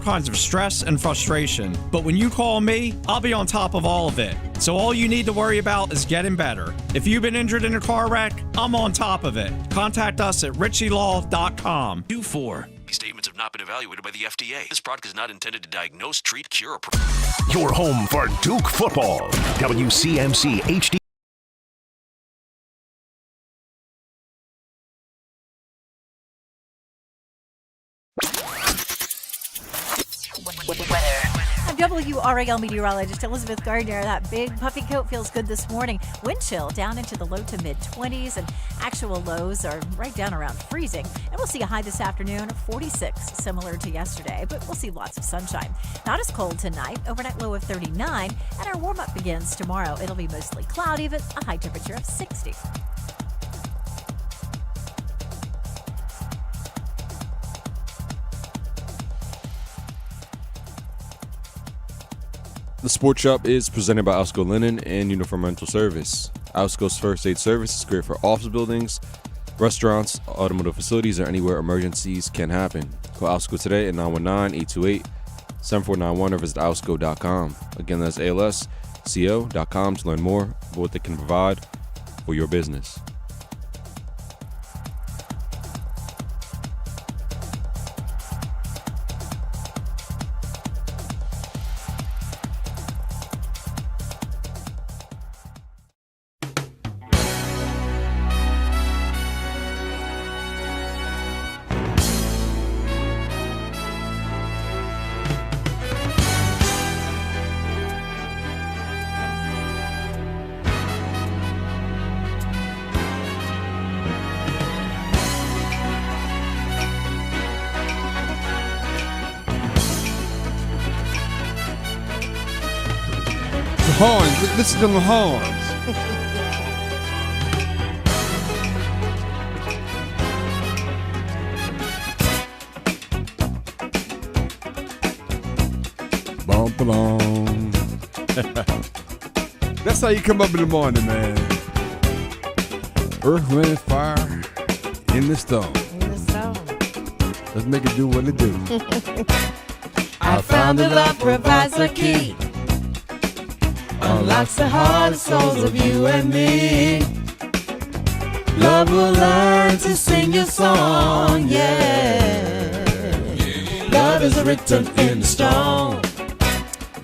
kinds of stress and frustration. But when you call me, I'll be on top of all of it. So all you need to worry about is getting better. If you've been injured in a car wreck, I'm on top of it. Contact us at ritchielaw.com. 2-4. These statements have not been evaluated by the FDA. This product is not intended to diagnose, treat, cure, or... Your home for Duke football. WCMC HD. I'm WRAL meteorologist Elizabeth Gardner. That big puffy coat feels good this morning. Wind chill down into the low to mid 20s, and actual lows are right down around freezing. And we'll see a high this afternoon of 46, similar to yesterday, but we'll see lots of sunshine. Not as cold tonight, overnight low of 39, and our warm-up begins tomorrow. It'll be mostly cloudy, but a high temperature of 60. The Sports Shop is presented by Alsco Linen and Uniform Rental Service. Alsco's first aid service is great for office buildings, restaurants, automotive facilities, or anywhere emergencies can happen. Call Alsco today at 919-828-7491 or visit alsco.com. Again, that's alsco.com to learn more about what they can provide for your business. Horns. Listen to the horns. Bum, ba-dum. That's how you come up in the morning, man. Earth, wind, fire, in the stone. In the stone. Let's make it do what it do. I found that love provides a key. Unlocks the heart and souls of you and me. Love will learn to sing your song, yeah. Love is written in the stone.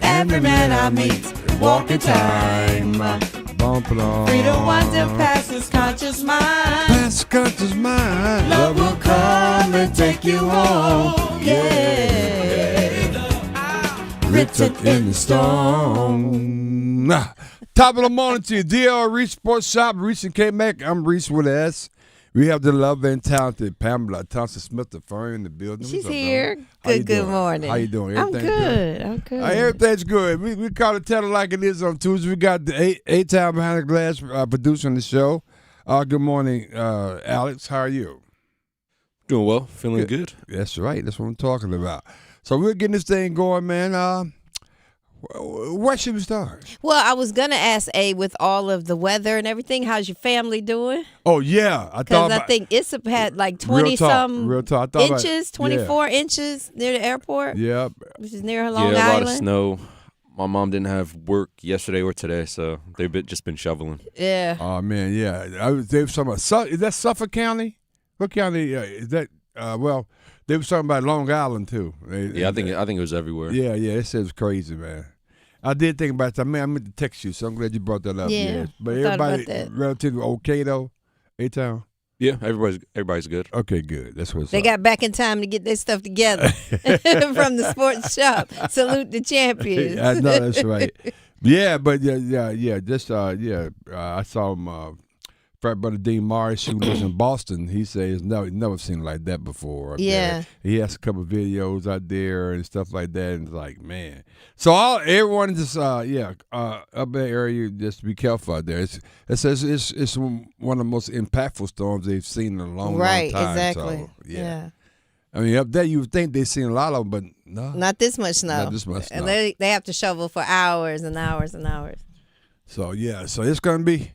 Every man I meet, walk in time. Free to wander past his conscious mind. Past conscious mind. Love will come and take you home, yeah. Written in the stone. Top of the morning to you, DR Reese Sports Shop, Reese and K-Mac. I'm Reese with S. We have the love and talented Pamela Thompson-Smith, the firm in the building. She's here. Good morning. How you doing? I'm good. I'm good. Everything's good. We call it Tell It Like It Is on Tuesday. We got the A-Town Behind the Glass producing the show. Good morning, Alex. How are you? Doing well. Feeling good. That's right. That's what I'm talking about. So we're getting this thing going, man. Where should we start? Well, I was going to ask, with all of the weather and everything, how's your family doing? Oh, yeah. Because I think Issap had like 20-some inches, 24 inches near the airport. Yeah. Which is near Long Island. Yeah, a lot of snow. My mom didn't have work yesterday or today, so they've just been shoveling. Yeah. Oh, man, yeah. They were talking about, is that Suffolk County? What county is that? Well, they were talking about Long Island, too. I think it was everywhere. Yeah, it says crazy, man. I did think about that. Man, I meant to text you, so I'm glad you brought that up. Yeah, but everybody relatively okay, though, A-Town? Yeah, everybody's good. Okay, good. That's what's They up. got back in time to get their stuff together from the sports shop. Salute the champions. I know, that's right. Yeah, but yeah. Just I saw him. Frat brother Dean Morris, who lives in Boston, he says he's never seen like that before. Yeah. He has a couple of videos out there and stuff like that, and it's like, man. So everyone just up in the area, just be careful out there. It's one of the most impactful storms they've seen in a long, long time. Exactly. So, yeah. I mean, up there you would think they've seen a lot of them, but no. Not this much snow. Not this much snow. And they have to shovel for hours and hours and hours. So, yeah. So it's going to be.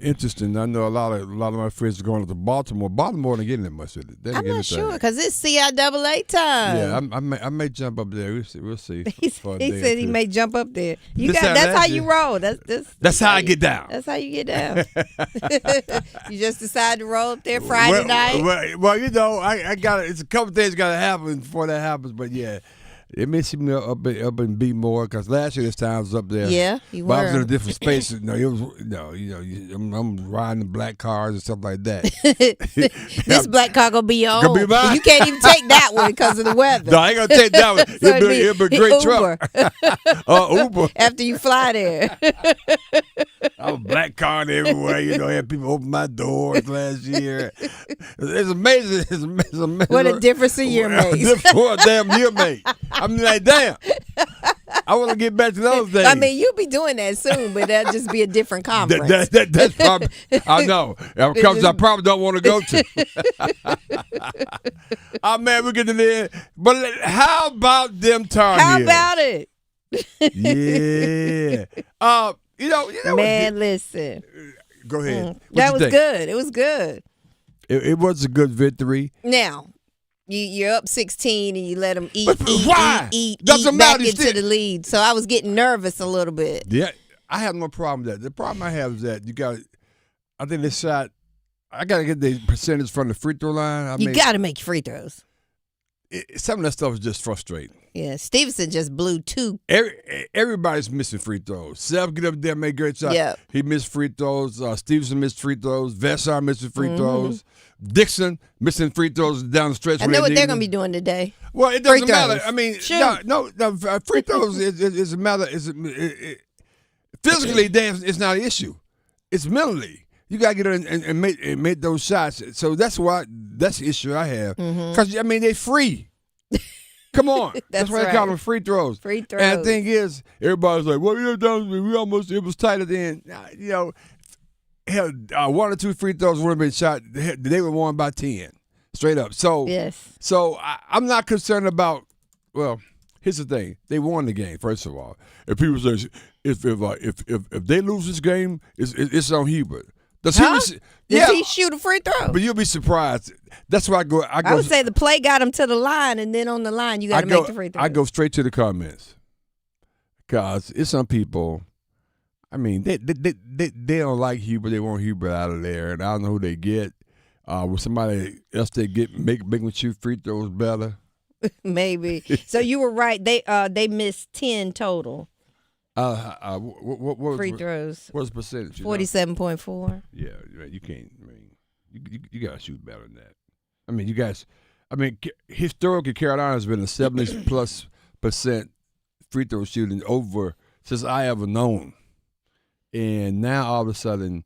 interesting. I know a lot of my friends are going to Baltimore. Baltimore ain't getting that much of it. They I'm didn't get not anything. sure because it's CIAA time. Yeah, I may jump up there. We'll see. He for a day or said he two. may jump up there. This That's how last you year. roll. That's how I get down. That's how you get down. You just decide to roll up there Friday night. Well, you know, I got it's a couple things got to happen before that happens. But yeah, it may see me up and be more because last year this time I was up there. Yeah, you But I was in were. a different space. No, it was I'm riding black cars and stuff like that. This black car gonna be your Gonna be own. mine. You can't even take that one because of the weather. No, I ain't gonna take that one. So It'll be a great truck. Uber. After you fly there. I was black card everywhere. You know, I had people open my doors last year. It's amazing. It's amazing. What a difference a year makes. What a damn year made. I'm like, damn. I want to get back to those days. I mean, you'll be doing that soon, but that'll just be a different conference. That's probably, I know. Because I probably don't want to go to. Oh, man, we're getting there. But how about them Tar How Heels? about it? Yeah. You know Man, listen. go ahead. What That you was think? good. It was good. It was a good victory. Now, you're up 16 and you let them eat, But why? eat Doesn't back matter, into still- the lead. So I was getting nervous a little bit. Yeah, I have no problem with that. The problem I have is that I think they shot. I got to get the percentage from the free throw line. You got to make free throws. Some of that stuff is just frustrating. Yeah, Stevenson just blew 2. Everybody's missing free throws. Self get up there, make great shots. Yeah. He missed free throws. Stevenson missed free throws. Vessar missing free throws. Dixon missing free throws down the stretch. I know what they're going to be doing today. Well, it Free doesn't matter. throws. I mean, Shoot. no, free throws is a matter. Physically, it's not an issue. It's mentally. You gotta get in and make those shots. So that's the issue I have. Because I mean, they're free. Come on, that's why they call them free throws. Free throws. And the thing is, everybody's like, "Well, you know, it was tight at the end." You know, hell, 1 or 2 free throws would have been shot. They were won by 10, straight up. So Yes. So I'm not concerned about. Well, here's the thing: they won the game. First of all, if people say if they lose this game, it's on Hubert. Does Did he shoot a free throw? But you'll be surprised. That's why I go. I would say the play got him to the line, and then on the line, you got to make the free throw. I go straight to the comments because it's some people. I mean, they don't like Hubert. They want Hubert out of there, and I don't know who they get. With somebody else they get make them shoot free throws better. Maybe. So you were right. They missed 10 total What free throws. What's the percentage? You know? 47.4. Yeah, you can't. I mean, you gotta shoot better than that. I mean, you guys. I mean, historically, Carolina's been a 70+% free throw shooting over since I ever known, and now all of a sudden,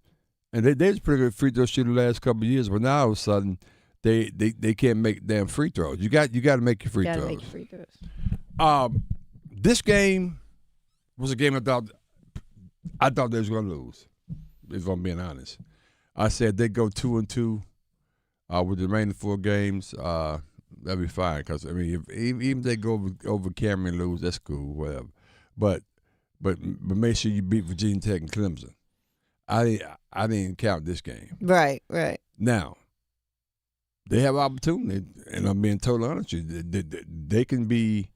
and they was pretty good free throw shooter the last couple of years, but now all of a sudden, they can't make damn free throws. You got to make your free Gotta throws. make free throws. This game was a game I thought they was going to lose. If I'm being honest, I said they go 2-2 with the remaining 4 games. That'd be fine because I mean, even if they go over Cameron and lose, that's cool, whatever. But make sure you beat Virginia Tech and Clemson. I didn't count this game. Right. Now, they have opportunity, and I'm being totally honest with you. They can be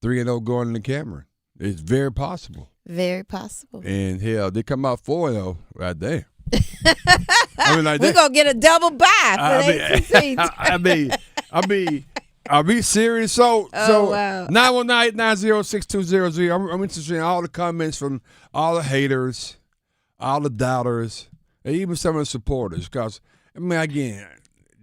3-0 going into Cameron. It's very possible. Very possible. And hell, they come out 4-0 right there. I mean, like We're going to get a double bye for the ACC. I mean, are we serious? So wow. 919-890-6200. I'm interested in all the comments from all the haters, all the doubters, and even some of the supporters. Because I mean, again,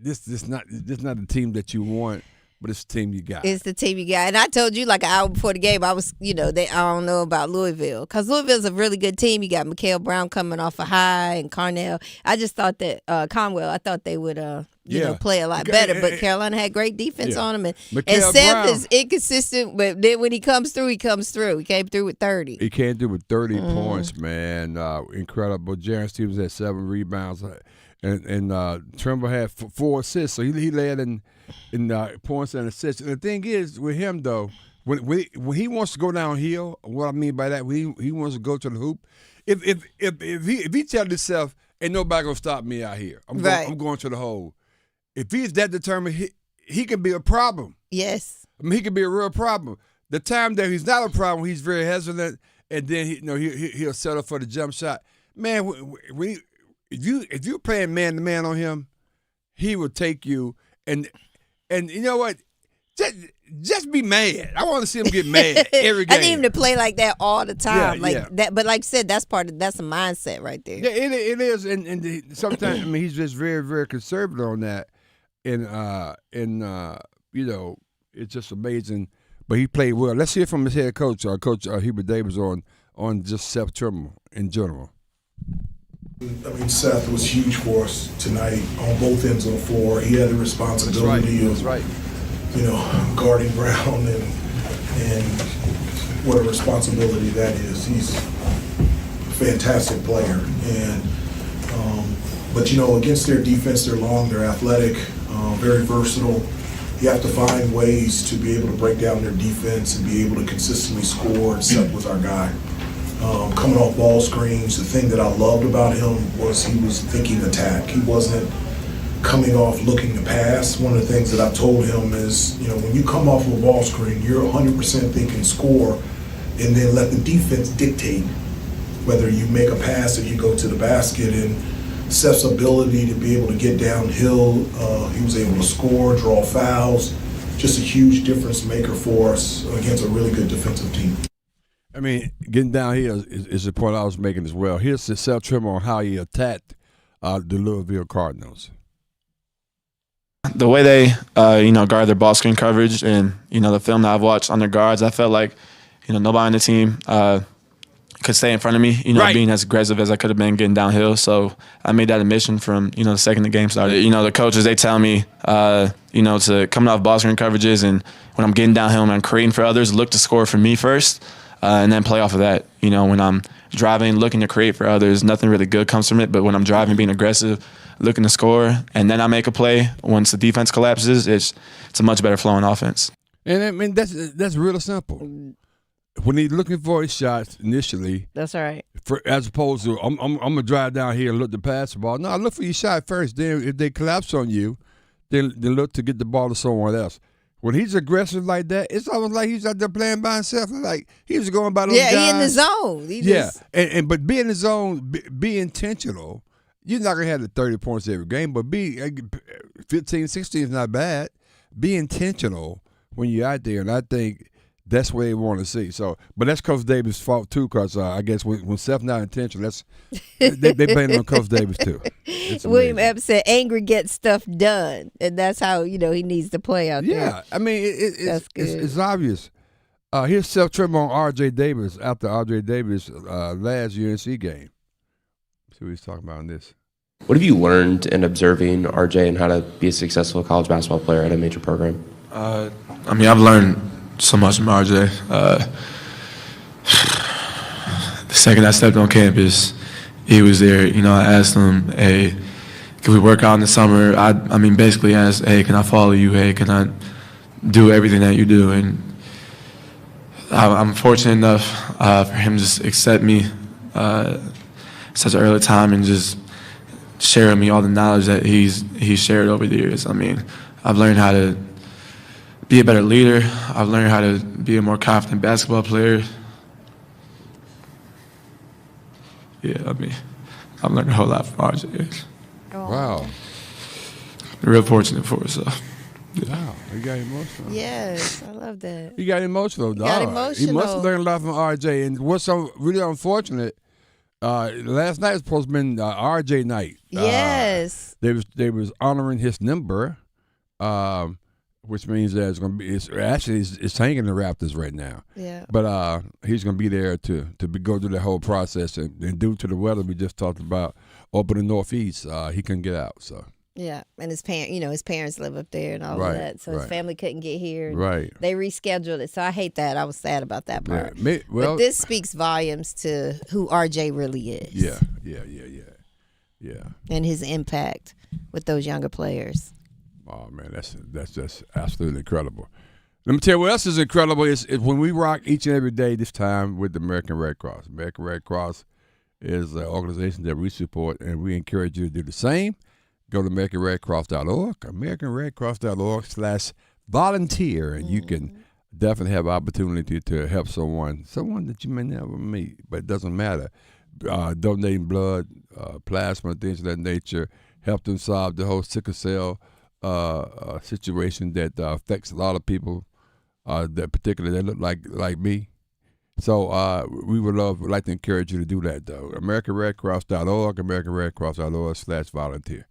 this not the team that you want, but it's the team you got. It's the team you got. And I told you like an hour before the game, I was, I don't know about Louisville. Because Louisville's a really good team. You got Mikael Brown coming off a high and Carnell. I just thought that Conwell, I thought they would, play a lot better. But Carolina had great defense on them. And Mikael Seth Brown is inconsistent. But then when he comes through, he comes through. He came through with 30. He came through with 30 points, man. Incredible. Jaron Stevens had 7 rebounds. And Trimble had 4 assists. So he led in points and assists. And the thing is, with him, though, when he wants to go downhill, what I mean by that, when he wants to go to the hoop, if he tells himself, ain't nobody gonna stop me out here. I'm going to the hole. If he's that determined, he can be a problem. Yes. I mean, he can be a real problem. The time that he's not a problem, he's very hesitant, and then he'll settle for the jump shot. Man, if you're playing man to man on him, he will take you. And you know what? Just be mad. I want to see him get mad every game. I need him to play like that all the time, that. But like I said, that's a mindset right there. Yeah, it is. And sometimes I mean he's just very, very conservative on that. And it's just amazing. But he played well. Let's hear from his head coach, Coach Hubert Davis, on just Seth Trimble in general. I mean, Seth was huge for us tonight on both ends of the floor. He had the responsibility of guarding Brown and what a responsibility that is. He's a fantastic player. But against their defense, they're long, they're athletic, very versatile. You have to find ways to be able to break down their defense and be able to consistently score, and Seth was our guy. Coming off ball screens, the thing that I loved about him was he was thinking attack. He wasn't coming off looking to pass. One of the things that I told him is, when you come off of a ball screen, you're 100% thinking score, and then let the defense dictate whether you make a pass or you go to the basket. And Seth's ability to be able to get downhill, he was able to score, draw fouls, just a huge difference maker for us against a really good defensive team. I mean, getting down here is the point I was making as well. Here's Seth Trimble on how he attacked the Louisville Cardinals. The way they, guard their ball screen coverage and, the film that I've watched on their guards, I felt like, nobody on the team could stay in front of me, being as aggressive as I could have been getting downhill. So I made that a mission from, the second the game started. The coaches, they tell me, to coming off ball screen coverages and when I'm getting downhill and I'm creating for others, look to score for me first. And then play off of that. When I'm driving, looking to create for others, nothing really good comes from it. But when I'm driving, being aggressive, looking to score, and then I make a play, once the defense collapses, it's a much better flowing offense. And I mean, that's real simple. When he's looking for his shots initially, that's all right. As opposed to, I'm going to drive down here and look to pass the ball. No, look for your shot first. Then if they collapse on you, then look to get the ball to someone else. When he's aggressive like that, it's almost like he's out there playing by himself. Like he was going by those guys. Yeah, he in the zone. But be in the zone, be intentional. You're not going to have the 30 points every game, but be 15, 16 is not bad. Be intentional when you're out there, and I think that's what they want to see. So, but that's Coach Davis' fault too, because I guess when Seth's not intentional, they blame it on Coach Davis too. William Epps said, "Angry gets stuff done," and that's how he needs to play out there. Yeah, I mean it's obvious. Here's Seth Trimble on R.J. Davis after R.J. Davis' last UNC game. See what he's talking about in this. What have you learned in observing RJ and how to be a successful college basketball player at a major program? I've learned so much from RJ. The second I stepped on campus, he was there. I asked him, "Hey, can we work out in the summer?" I basically asked, "Hey, can I follow you? Hey, can I do everything that you do?" And I'm fortunate enough for him to just accept me such an early time and just share with me all the knowledge that he's shared over the years. I've learned how to be a better leader. I've learned how to be a more confident basketball player. Yeah, I've learned a whole lot from RJ. Wow. Real fortunate for us. So. Wow, you got emotional. Yes, I love that. He got emotional, dog. Got emotional. He must have learned a lot from RJ. And what's really unfortunate, last night was supposed to have been RJ night. Yes. They was honoring his number, which means that it's hanging the Raptors right now. Yeah. But he's going to be there to go through the whole process, and due to the weather we just talked about up in the Northeast, he couldn't get out. So. Yeah, and his parents live up there and all of that, so his family couldn't get here. Right. They rescheduled it, so I hate that. I was sad about that part. Yeah. But this speaks volumes to who RJ really is. Yeah. And his impact with those younger players. Oh man, that's just absolutely incredible. Let me tell you what else is incredible is when we rock each and every day this time with the American Red Cross. American Red Cross is an organization that we support, and we encourage you to do the same. Go to AmericanRedCross.org, AmericanRedCross.org/volunteer, and you can definitely have opportunity to help someone that you may never meet, but it doesn't matter. Donating blood, plasma, things of that nature, help them solve the whole sickle cell situation that affects a lot of people, that particularly they look like me. So we would like to encourage you to do that, though. AmericanRedCross.org, AmericanRedCross.org/volunteer.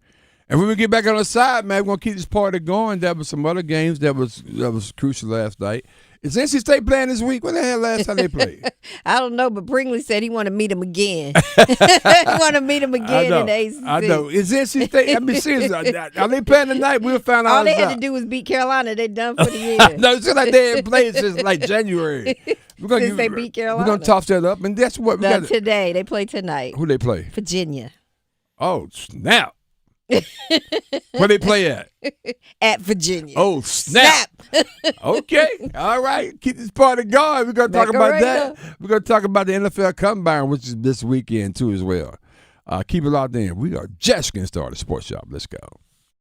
And when we get back on the side, man, we're going to keep this party going. There was some other games that was crucial last night. Is NC State playing this week? When the hell last time they played? I don't know, but Brinkley said he want to meet him again. He want to meet him again in the ACC. I know. Is NC State, I mean, serious, are they playing tonight? We'll find out. All they had to do was beat Carolina. They done for the year. No, it's like they hadn't played since like January. Since they beat Carolina. We're going to toss that up, and that's what we got. Today. They play tonight. Who they play? Virginia. Oh, snap. Where they play at? At Virginia. Oh, snap. Okay. All right. Keep this party going. We're going to talk about that. We're going to talk about the NFL Combine, which is this weekend, too, as well. Keep it locked in. We are just getting started. Sports Shop. Let's go.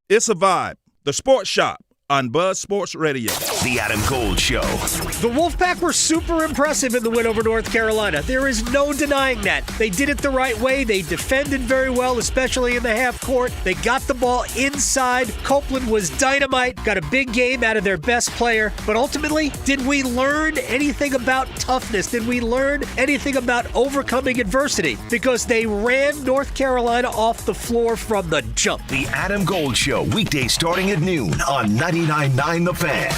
It's a vibe. The Sports Shop on Buzz Sports Radio. The Adam Gold Show. The Wolfpack were super impressive in the win over North Carolina. There is no denying that. They did it the right way. They defended very well, especially in the half court. They got the ball inside. Copeland was dynamite, got a big game out of their best player. But ultimately, did we learn anything about toughness? Did we learn anything about overcoming adversity? Because they ran North Carolina off the floor from the jump. The Adam Gold Show, weekdays starting at noon on 99.9 The Fan.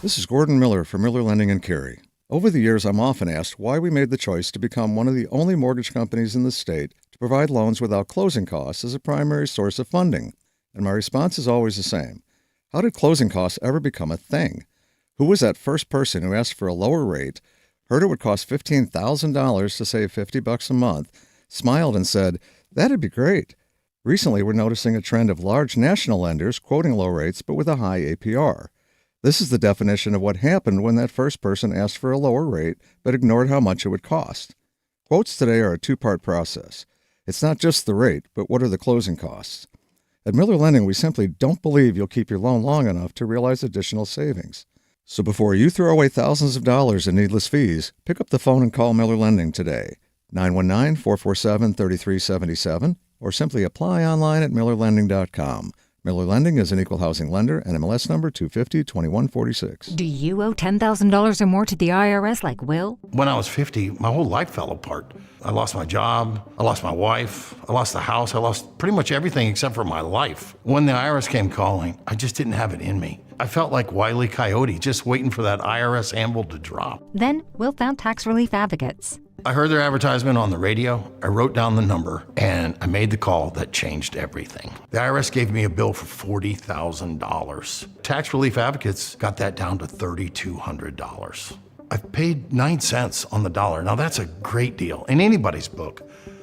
This is Gordon Miller from Miller Lending and Cary. Over the years, I'm often asked why we made the choice to become one of the only mortgage companies in the state to provide loans without closing costs as a primary source of funding. And my response is always the same. How did closing costs ever become a thing? Who was that first person who asked for a lower rate, heard it would cost $15,000 to save $50 a month, smiled and said, "That'd be great." Recently, we're noticing a trend of large national lenders quoting low rates but with a high APR. This is the definition of what happened when that first person asked for a lower rate but ignored how much it would cost. Quotes today are a two-part process. It's not just the rate, but what are the closing costs? At Miller Lending, we simply don't believe you'll keep your loan long enough to realize additional savings. So before you throw away thousands of dollars in needless fees, pick up the phone and call Miller Lending today. 919-447-3377, or simply apply online at millerlending.com. Miller Lending is an equal housing lender and MLS number 250-2146. Do you owe $10,000 or more to the IRS like Will? When I was 50, my whole life fell apart. I lost my job, I lost my wife, I lost the house, I lost pretty much everything except for my life. When the IRS came calling, I just didn't have it in me. I felt like Wile E. Coyote, just waiting for that IRS anvil to drop. Then Will found Tax Relief Advocates. I heard their advertisement on the radio, I wrote down the number, and I made the call that changed everything. The IRS gave me a bill for $40,000. Tax Relief Advocates got that down to $3,200. I've paid 9 cents on the dollar. Now that's a great deal in anybody's book.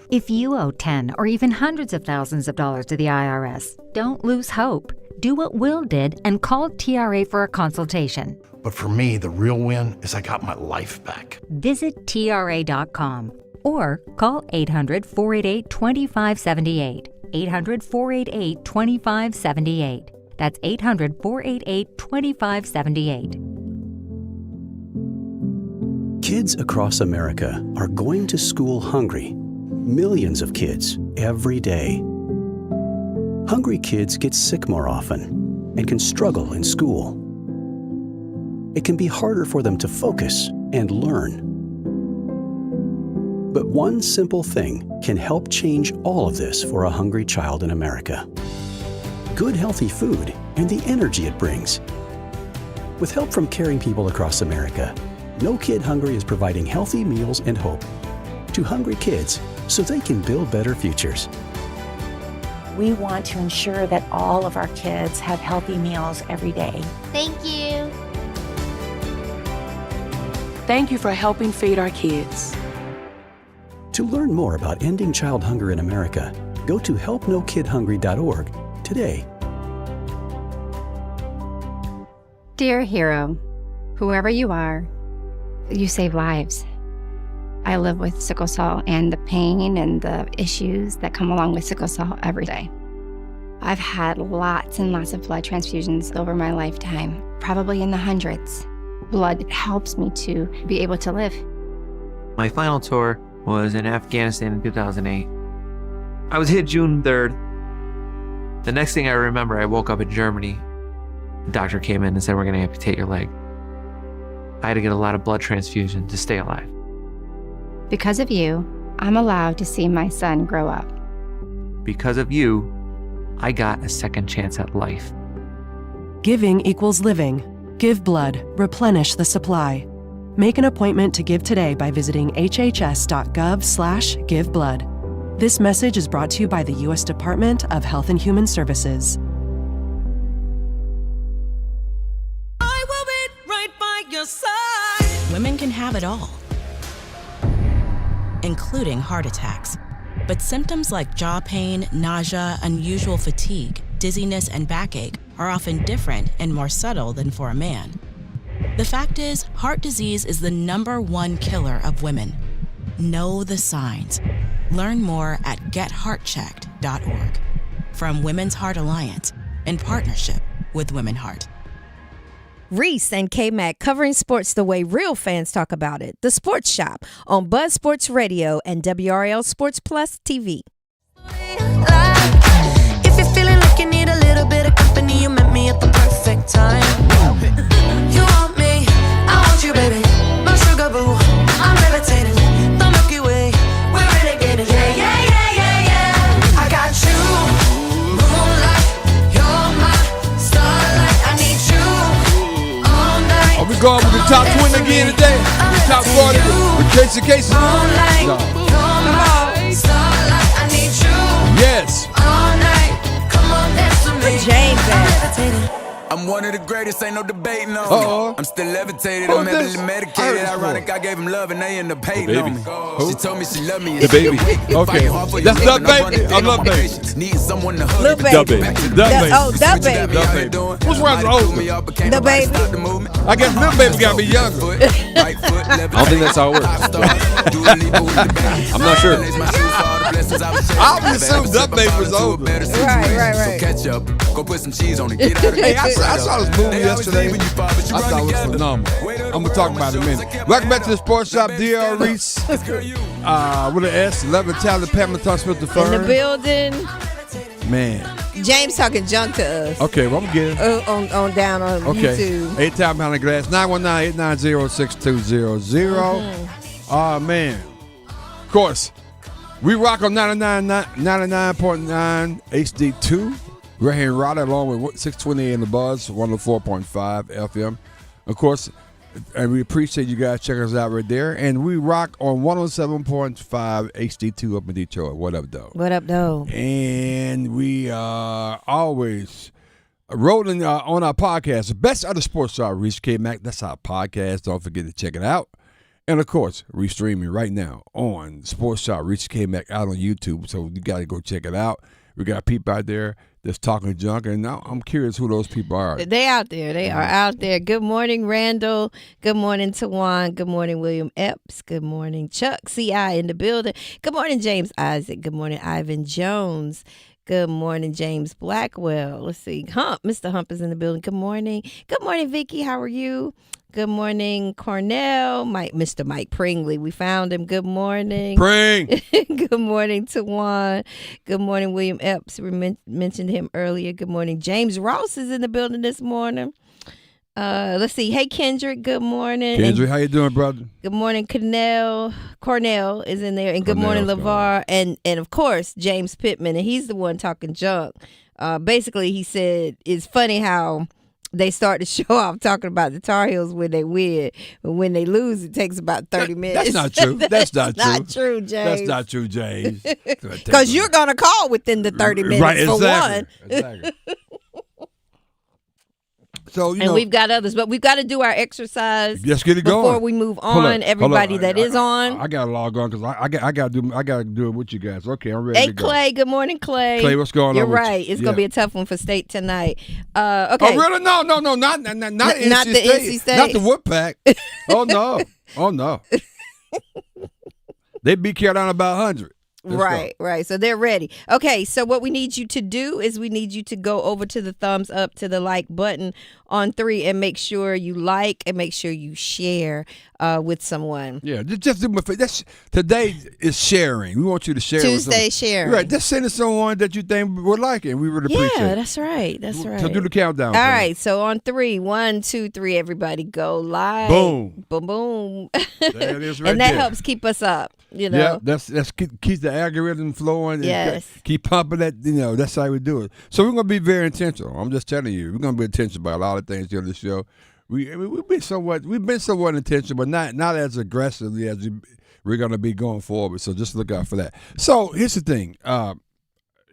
If you owe 10 or even hundreds of thousands of dollars to the IRS, don't lose hope. Do what Will did and call TRA for a consultation. But for me, the real win is I got my life back. Visit TRA.com or call 800-488-2578. 800-488-2578. That's 800-488-2578. Kids across America are going to school hungry. Millions of kids every day. Hungry kids get sick more often and can struggle in school. It can be harder for them to focus and learn. But one simple thing can help change all of this for a hungry child in America. Good, healthy food and the energy it brings. With help from caring people across America, No Kid Hungry is providing healthy meals and hope to hungry kids so they can build better futures. We want to ensure that all of our kids have healthy meals every day. Thank you. Thank you for helping feed our kids. To learn more about ending child hunger in America, go to helpnokidhungry.org today. Dear hero, whoever you are, you save lives. I live with sickle cell and the pain and the issues that come along with sickle cell every day. I've had lots and lots of blood transfusions over my lifetime, probably in the hundreds. Blood helps me to be able to live. My final tour was in Afghanistan in 2008. I was hit June 3rd. The next thing I remember, I woke up in Germany. The doctor came in and said, we're going to amputate your leg. I had to get a lot of blood transfusion to stay alive. Because of you, I'm allowed to see my son grow up. Because of you, I got a second chance at life. Giving equals living. Give blood. Replenish the supply. Make an appointment to give today by visiting hhs.gov/giveblood. This message is brought to you by the U.S. Department of Health and Human Services. I will be right by your side. Women can have it all, including heart attacks. But symptoms like jaw pain, nausea, unusual fatigue, dizziness, and backache are often different and more subtle than for a man. The fact is, heart disease is the #1 killer of women. Know the signs. Learn more at getheartchecked.org. From Women's Heart Alliance, in partnership with Women Heart. Reese and K-Mac covering sports the way real fans talk about it. The Sports Shop on Buzz Sports Radio and WRL Sports Plus TV. If you're feeling like you need a little bit of company, you met me at the perfect time. You want me, I want you, baby. My sugar boo, I'm levitating. The Milky Way, we're renegading. Yeah, yeah, yeah, yeah, yeah. I got you, moonlight. You're my starlight. I need you all night. Are we going with the top 20 again today? The top 40 with Casey Casey? Moonlight, No. you're my starlight. I need you Yes. all night. Come on, dance with me. James I'm levitating. I'm one of the greatest, ain't no debating on Uh-oh. me. I'm still levitated, Who's I'm heavily this? medicated. I heard Ironic, I gave him love and they end up hating The on baby. me. Who? She told me she loved me. The baby. Okay. That's the baby. I love baby. Need someone to hug. Lil me. Baby. The baby. The baby. Oh, the baby. The baby. What's wrong with older? The baby. I guess little baby gotta be younger. Right foot, I don't think that's how it works. I'm not sure. I would assume the baby was older. Right. So catch up, go put some cheese on it. Get out of Hey, I saw this movie yesterday. I thought it was phenomenal. I'm gonna talk about it in a minute. Welcome back to the Sports Shop. DR Reese with an S. 11 Talent, Pamela Thompson the In the firm. building. Man. James talking junk to us. Okay, well, I'm getting On down on okay. YouTube. 8 time behind the glass. 919-890-6200. Oh man. Of course. We rock on 99.9 HD2. Right here in Raleigh, along with 620 in the Buzz, 104.5 FM. Of course, and we appreciate you guys checking us out right there. And we rock on 107.5 HD2 up in Detroit. What up, though? What up, though? And we are always rolling on our podcast, the best of the sports star, Reese K-Mac. That's our podcast. Don't forget to check it out. And, of course, we're streaming right now on Sports Shop, Reese K-Mac, out on YouTube. So you got to go check it out. We got people out there that's talking junk, and now I'm curious who those people are. They out there. They are out there. Good morning, Randall. Good morning, Tawan. Good morning, William Epps. Good morning, Chuck C.I. in the building. Good morning, James Isaac. Good morning, Ivan Jones. Good morning, James Blackwell. Let's see. Mr. Hump is in the building. Good morning. Good morning, Vicky. How are you? Good morning, Cornell. Mr. Mike Pringley. We found him. Good morning. Pring. Good morning, Tawan. Good morning, William Epps. We mentioned him earlier. Good morning. James Ross is in the building this morning. Let's see. Hey, Kendrick. Good morning. Kendrick, how you doing, brother? Good morning, Cornell is in there. And good morning, LeVar. And of course, James Pittman. And he's the one talking junk. Basically, he said, it's funny how they start to show off talking about the Tar Heels when they win. But when they lose, it takes about 30 minutes. That's not true. That's not true. Not true, James. That's not true, James. Because you're going to call within the 30 minutes right, for exactly. one. Exactly. So, and we've got others, but we've got to do our exercise. Let's get it going before we move on. Everybody that is on, I got to log on because I got to do it with you guys. Okay, I'm ready. Hey, to go. Clay. Good morning, Clay. Clay, what's going on? You're with right. you? It's gonna be a tough one for State tonight. Okay. Oh, really? No, not NC the State. NC State. Not the Woodpack. Oh no. They beat Carolina by 100. Right. So they're ready. Okay, so what we need you to do is we need you to go over to the thumbs up to the like button on 3 and make sure you like and make sure you share with someone. Yeah, just do my face. Today is sharing. We want you to share. Tuesday with sharing. Right, just send it to someone that you think would like it. And we would appreciate it. Yeah, that's right. So do the countdown. All right, so on 3, 1, 2, 3, everybody go live. Boom. Boom, boom. There it is right and that there. helps keep us up, you know. Yeah, that's keeps the algorithm flowing. Yes. And keep pumping that, that's how we do it. So we're going to be very intentional. I'm just telling you. We're going to be intentional about a lot of things here on the show. We've been somewhat intentional, but not as aggressively as we're going to be going forward. So just look out for that. So here's the thing.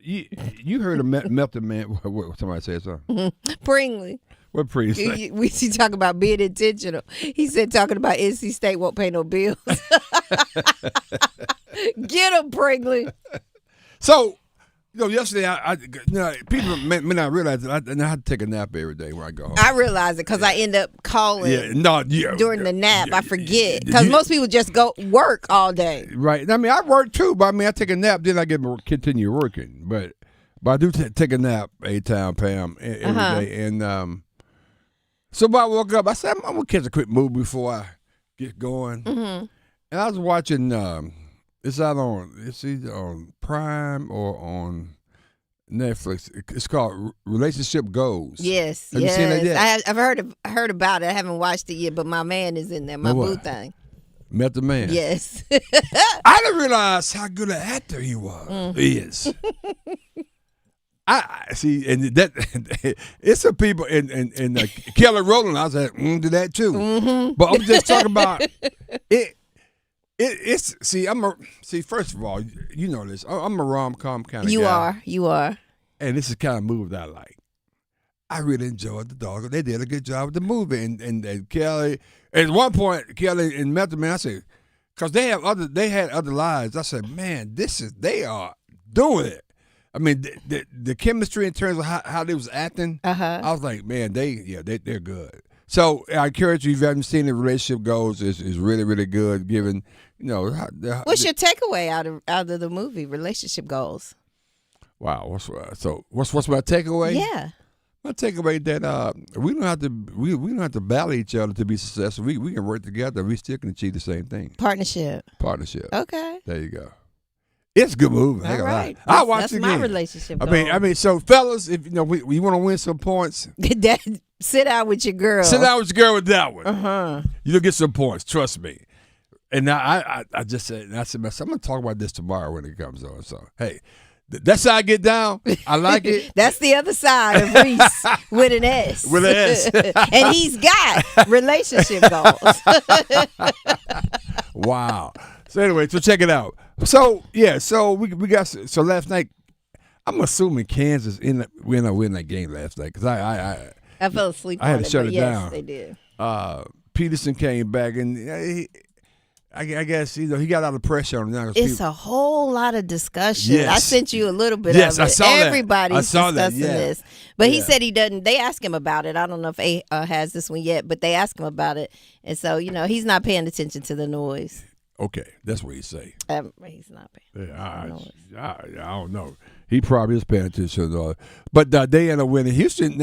You heard of Method Man. What, somebody said something? Bringley. What Pringley say? We see talking about being intentional. He said talking about NC State won't pay no bills. Get him, Bringley. So, yesterday, people may not realize that I have to take a nap every day when I go home. I realize it because I end up calling during the nap. I forget because most people just go work all day. Right. I mean, I work too, but I take a nap, then I continue working. But I do take a nap, A-Town, Pam, every day. And so when I woke up, I said, I'm going to catch a quick movie before I get going. Mm-hmm. And I was watching, it's either on Prime or on Netflix. It's called Relationship Goals. Yes, Have you seen that yet? I've heard about it. I haven't watched it yet, but my man is in there, my boo thing. Method Man. Yes. I didn't realize how good an actor he was. He is. I see, and that it's some people in Kelly Rowland. I was like, do that too. Mm-hmm. But I'm just talking about it. It's first of all, you know this. I'm a rom-com kind of guy. You are. And this is the kind of movie that I like. I really enjoyed the dog. They did a good job with the movie. And Kelly, at one point, Kelly and Method Man, I said, because they had other lives. I said, man, they are doing it. I mean, the chemistry in terms of how they was acting, I was like, man, they're good. So I encourage you, if you haven't seen it, Relationship Goals is really, really good. Given what's your takeaway out of the movie Relationship Goals? Wow, what's my takeaway? Yeah, my takeaway that we don't have to battle each other to be successful. We can work together. We still can achieve the same thing. Partnership. Okay. There you go. It's a good movie. All right. I watch it again. That's my relationship goal. I mean, so fellas, if we want to win some points, sit down with your girl. Sit down with your girl with that one. Uh-huh. You'll get some points. Trust me. And I just said, I'm going to talk about this tomorrow when it comes on. So, hey, that's how I get down. I like it. That's the other side of Reese with an S. With an S. And he's got relationship goals. Wow. So anyway, so check it out. So we got last night. I'm assuming Kansas win that game last night because I fell asleep. I had to shut it down. Yes, they did. Peterson came back and I guess he got out of pressure on him. It's a whole lot of discussion. Yes. I sent you a little bit yes, of it. I saw Everybody's that. discussing this. But he said he doesn't. They asked him about it. I don't know if A has this one yet, but they asked him about it. And so, he's not paying attention to the noise. Okay, that's what he say. He's not paying attention. I don't know. He probably is paying attention to it. But they ended up winning. Houston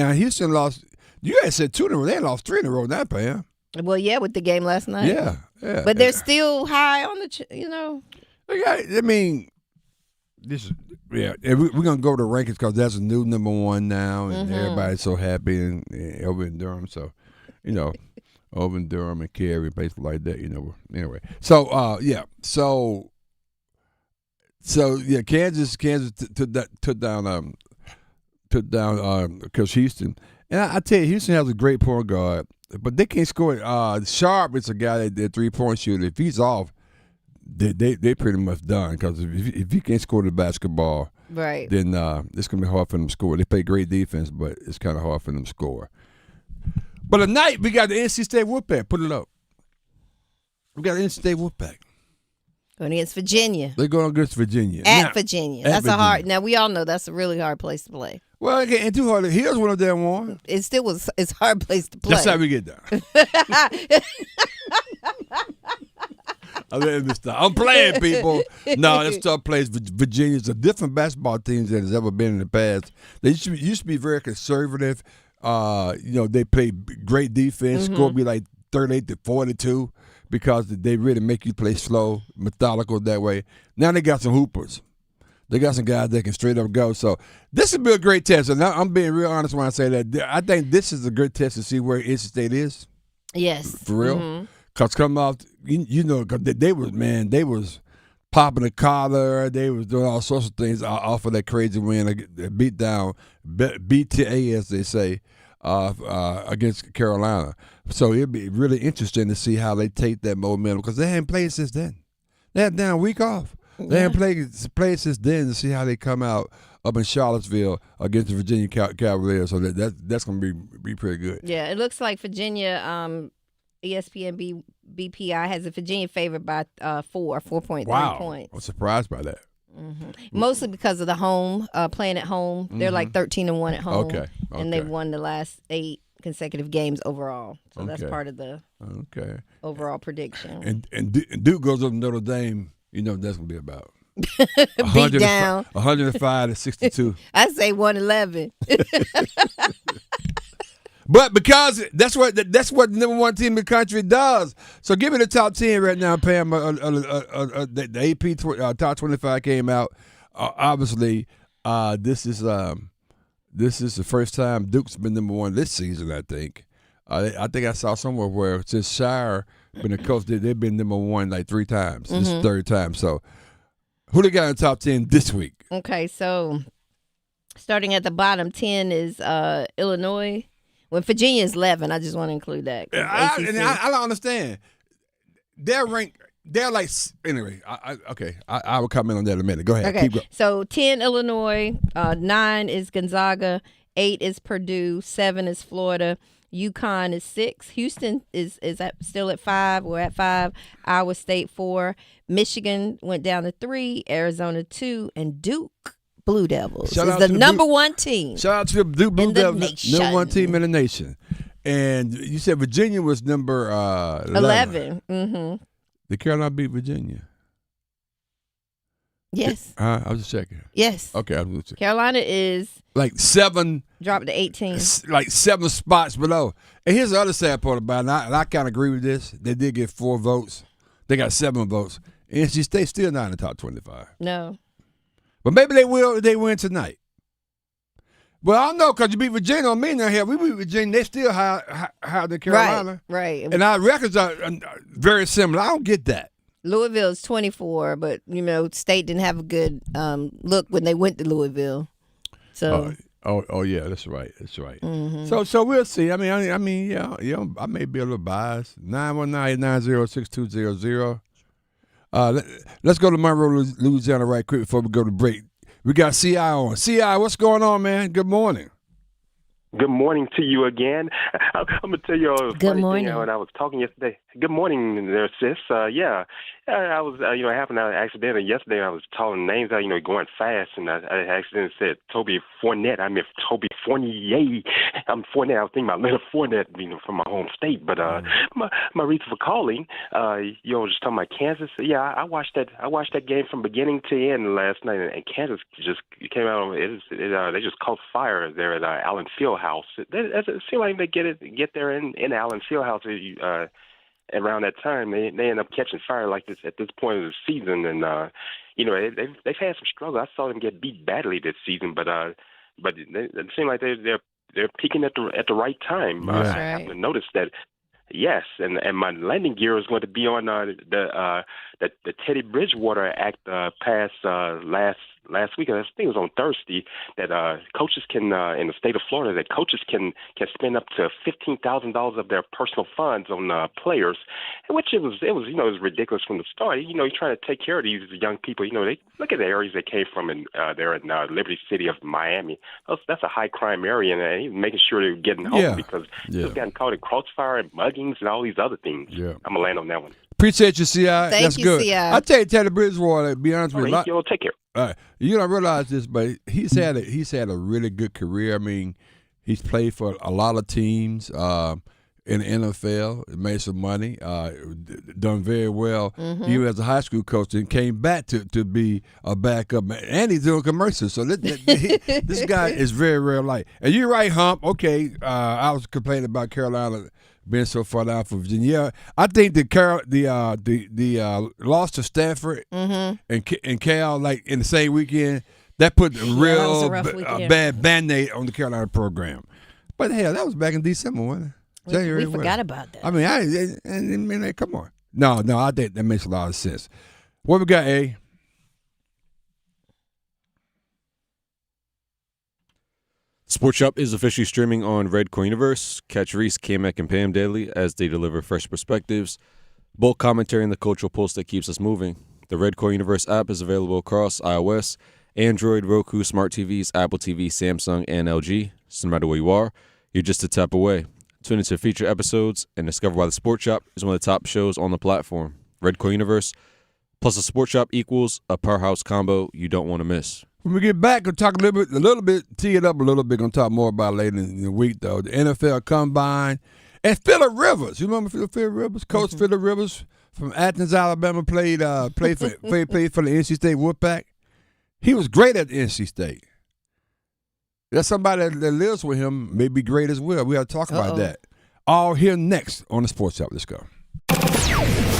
lost. You guys said 2 in a row. They lost 3 in a row now, Pam. Well, yeah, with the game last night. Yeah. But they're still high on the, I mean, this is, and we're going to go to rankings because that's a new number 1 now, and everybody's so happy and over in Durham. So, over in Durham and Cary, places like that, Anyway, so, Kansas took down Coach Houston. And I tell you, Houston has a great point guard, but they can't score. Sharp is a guy that 3-point shooter. If he's off, they pretty much done because if you can't score the basketball, right, then it's gonna be hard for them to score. They play great defense, but it's kind of hard for them to score. But tonight we got the NC State Wolfpack. Put it up. We got the NC State Wolfpack going against Virginia. They're going against Virginia. Virginia. That's a hard. Now we all know that's a really hard place to play. Well, it ain't too hard. Here's one of them one. It still was. It's a hard place to play. That's how we get down. I'm playing, people. No, that's tough place. Virginia's a different basketball team than has ever been in the past. They used to be very conservative. They play great defense. Score be like 38-42 because they really make you play slow, methodical that way. Now they got some hoopers. They got some guys that can straight up go. So this would be a great test. And I'm being real honest when I say that. I think this is a good test to see where NC State is. Yes. For real. Because coming off, cause they was popping the collar. They was doing all sorts of things off of that crazy win, beat down, BTA, as they say, against Carolina. So it'd be really interesting to see how they take that momentum because they hadn't played since then. They had down a week off. They haven't played since then to see how they come out up in Charlottesville against the Virginia Cavaliers. So that's going to be pretty good. Yeah, it looks like Virginia, ESPN BPI has a Virginia favored by 4.3 points. I'm surprised by that. Mostly because of the home, playing at home. They're like 13-1 at home. Okay. And they've won the last 8 consecutive games overall. So that's part of the overall prediction. And Duke goes up to Notre Dame. You know what that's going to be about. Beat down. 105-62. I say 111. But because that's what the number one team in the country does. So give me the top 10 right now, Pam. The AP top 25 came out. Obviously, this is the first time Duke's been number one this season, I think. I think I saw somewhere where since Shire been the coach, they've been number one like 3 times. This is the third time. So who they got in the top 10 this week? Okay, so starting at the bottom, 10 is Illinois. When Virginia is 11, I just want to include that. I don't understand. They're ranked. They're like anyway. I will comment on that in a minute. Go ahead. Okay. Keep going. So 10 Illinois, 9 is Gonzaga, 8 is Purdue, 7 is Florida. UConn is 6. Houston is still at 5. We're at 5. Iowa State 4. Michigan went down to 3. Arizona 2, and Duke Blue Devils is the number one team. Shout out to the Duke Blue Devils, number one team in the nation. And you said Virginia was number 11. Mm-hmm. Did Carolina beat Virginia? Yes. I was just checking. Yes. Okay, I was checking. Carolina is like 7. Dropped to 18. Like 7 spots below. And here's the other sad part about it, and I kind of agree with this. They did get 4 votes. They got 7 votes. NC State still not in the top 25. No. But maybe they will if they win tonight. Well, I don't know because you beat Virginia on me now here. We beat Virginia. They still higher than Carolina. Right. And our records are very similar. I don't get that. Louisville is 24, but, State didn't have a good look when they went to Louisville. So. Oh yeah, that's right. That's right. Mm-hmm. So we'll see. I mean, yeah, I may be a little biased. 919-890-6200. Let's go to Monroe, Louisiana, right quick before we go to break. We got CI on. CI, what's going on, man? Good morning. Good morning to you again. I'm gonna tell you a funny morning. thing. When I was talking yesterday. Good morning, there, sis. I was, it happened accidentally yesterday. I was calling names out, going fast, and I accidentally said Toby Fournette. I meant Toby Fournier. I'm Fournette. I was thinking about Leonard Fournette, from my home state. But my reason for calling, just talking about Kansas. Yeah, I watched that game from beginning to end last night, and Kansas just came out. They just caught fire there at Allen Fieldhouse. It seemed like they get there in Allen Fieldhouse. Around that time, they end up catching fire like this at this point of the season, and they've had some struggle. I saw them get beat badly this season, but it seems like they're peaking at the right time. I happen to notice that. Yes, and my landing gear is going to be on the Teddy Bridgewater Act passed last week. I think it was on Thursday that coaches can in the state of Florida that coaches can spend up to $15,000 of their personal funds on players, which it was ridiculous from the start. You're trying to take care of these young people. They look at the areas they came from there in Liberty City of Miami. That's a high crime area, and even making sure they're getting home because they've gotten caught in crossfire and muggings and all these other things. Yeah. I'm gonna land on that one. Appreciate you, CI. That's you, good. CI. I tell you, Teddy Bridgewater, to be honest with you, you'll take care. You don't realize this, but he's had a really good career. I mean, he's played for a lot of teams. in the NFL, made some money, done very well. Even as a high school coach, and came back to be a backup, and he's doing commercials. So this guy is very, very light. And you're right, Hump. Okay, I was complaining about Carolina being so far down from Virginia. I think the loss to Stanford and Cal, like in the same weekend, that put a real bad Band-Aid on the Carolina program. But hell, that was back in December, wasn't it? January. We forgot about that. I mean, come on. No, I think that makes a lot of sense. What we got, A? Sports Shop is officially streaming on Red Coiniverse. Catch Reese, K-Mac, and Pam daily as they deliver fresh perspectives, bold commentary, and the cultural pulse that keeps us moving. The Red Coiniverse app is available across iOS, Android, Roku, Smart TVs, Apple TV, Samsung, and LG. So no matter where you are, you're just a tap away. Tune into feature episodes and discover why the Sports Shop is one of the top shows on the platform. Red Coiniverse plus the Sports Shop equals a powerhouse combo you don't want to miss. When we get back, we'll talk a little bit, tee it up a little bit. Going to talk more about it later in the week, though. The NFL Combine and Phillip Rivers. You remember Phillip Rivers? Coach Phillip Rivers from Athens, Alabama, played for the NC State Wolfpack. He was great at the NC State. That's somebody that lives with him may be great as well. We got to talk about that. All here next on the Sports Shop. Let's go.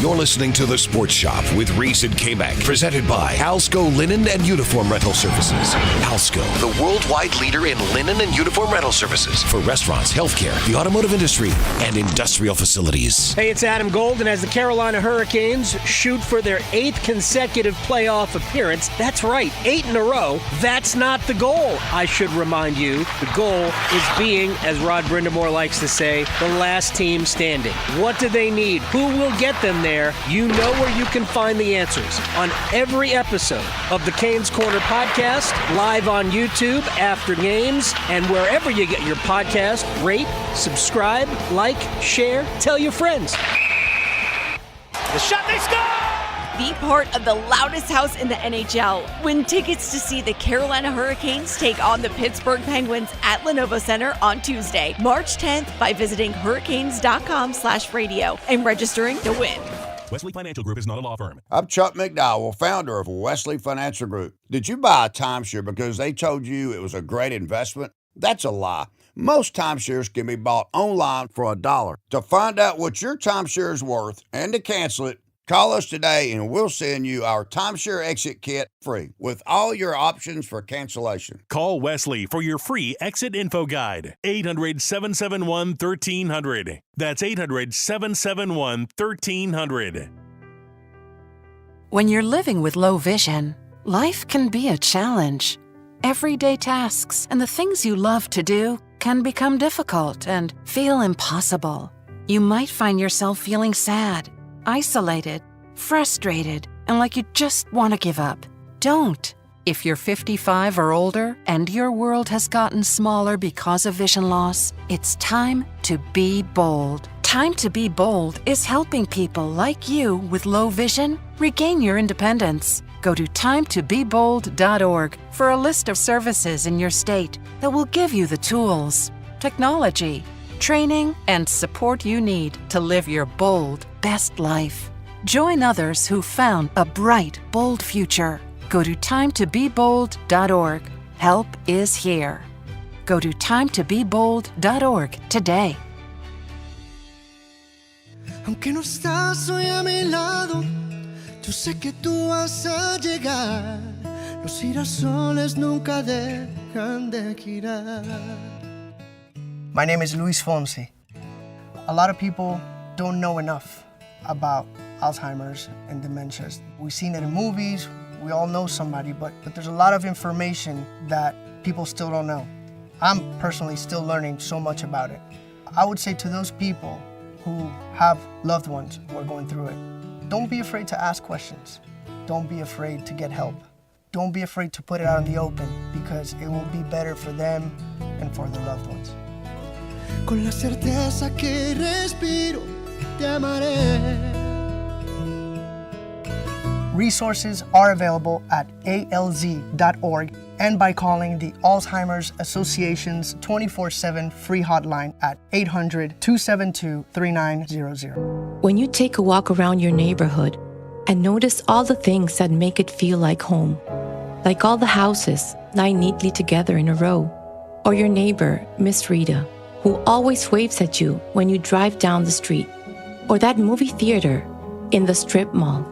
You're listening to The Sports Shop with Reese and K-Mac, presented by Alsco Linen and Uniform Rental Services. Alsco, the worldwide leader in linen and uniform rental services for restaurants, healthcare, the automotive industry, and industrial facilities. Hey, it's Adam Golden as the Carolina Hurricanes shoot for their 8th consecutive playoff appearance. That's right, 8 in a row. That's not the goal, I should remind you. The goal is being, as Rod Brindamore likes to say, the last team standing. What do they need? Who will get them there? You know where you can find the answers on every episode of the Canes Corner podcast, live on YouTube after games, and wherever you get your podcast. Rate, subscribe, like, share, tell your friends. The shot, they score! Be part of the loudest house in the NHL. Win tickets to see the Carolina Hurricanes take on the Pittsburgh Penguins at Lenovo Center on Tuesday, March 10th by visiting hurricanes.com/radio and registering to win. Wesley Financial Group is not a law firm. I'm Chuck McDowell, founder of Wesley Financial Group. Did you buy a timeshare because they told you it was a great investment? That's a lie. Most timeshares can be bought online for $1. To find out what your timeshare is worth and to cancel it, call us today and we'll send you our timeshare exit kit free with all your options for cancellation. Call Wesley for your free exit info guide. 800-771-1300. That's 800-771-1300. When you're living with low vision, life can be a challenge. Everyday tasks and the things you love to do can become difficult and feel impossible. You might find yourself feeling sad, isolated, frustrated, and like you just want to give up. Don't. If you're 55 or older and your world has gotten smaller because of vision loss, it's time to be bold. Time to be bold is helping people like you with low vision regain your independence. Go to timetobebold.org for a list of services in your state that will give you the tools, technology, training, and support you need to live your bold, best life. Join others who found a bright, bold future. Go to timetobebold.org. Help is here. Go to timetobebold.org today. Aunque no estás hoy a mi lado, yo sé que tú vas a llegar. Los girasoles nunca dejan de girar. My name is Luis Fonsi. A lot of people don't know enough about Alzheimer's and dementias. We've seen it in movies, we all know somebody, but there's a lot of information that people still don't know. I'm personally still learning so much about it. I would say to those people who have loved ones who are going through it, don't be afraid to ask questions. Don't be afraid to get help. Don't be afraid to put it out in the open, because it will be better for them and for their loved ones. Con la certeza que respiro, te amaré. Resources are available at alz.org and by calling the Alzheimer's Association's 24/7 free hotline at 800-272-3900. When you take a walk around your neighborhood and notice all the things that make it feel like home, like all the houses lying neatly together in a row, or your neighbor, Miss Rita, who always waves at you when you drive down the street, or that movie theater in the strip mall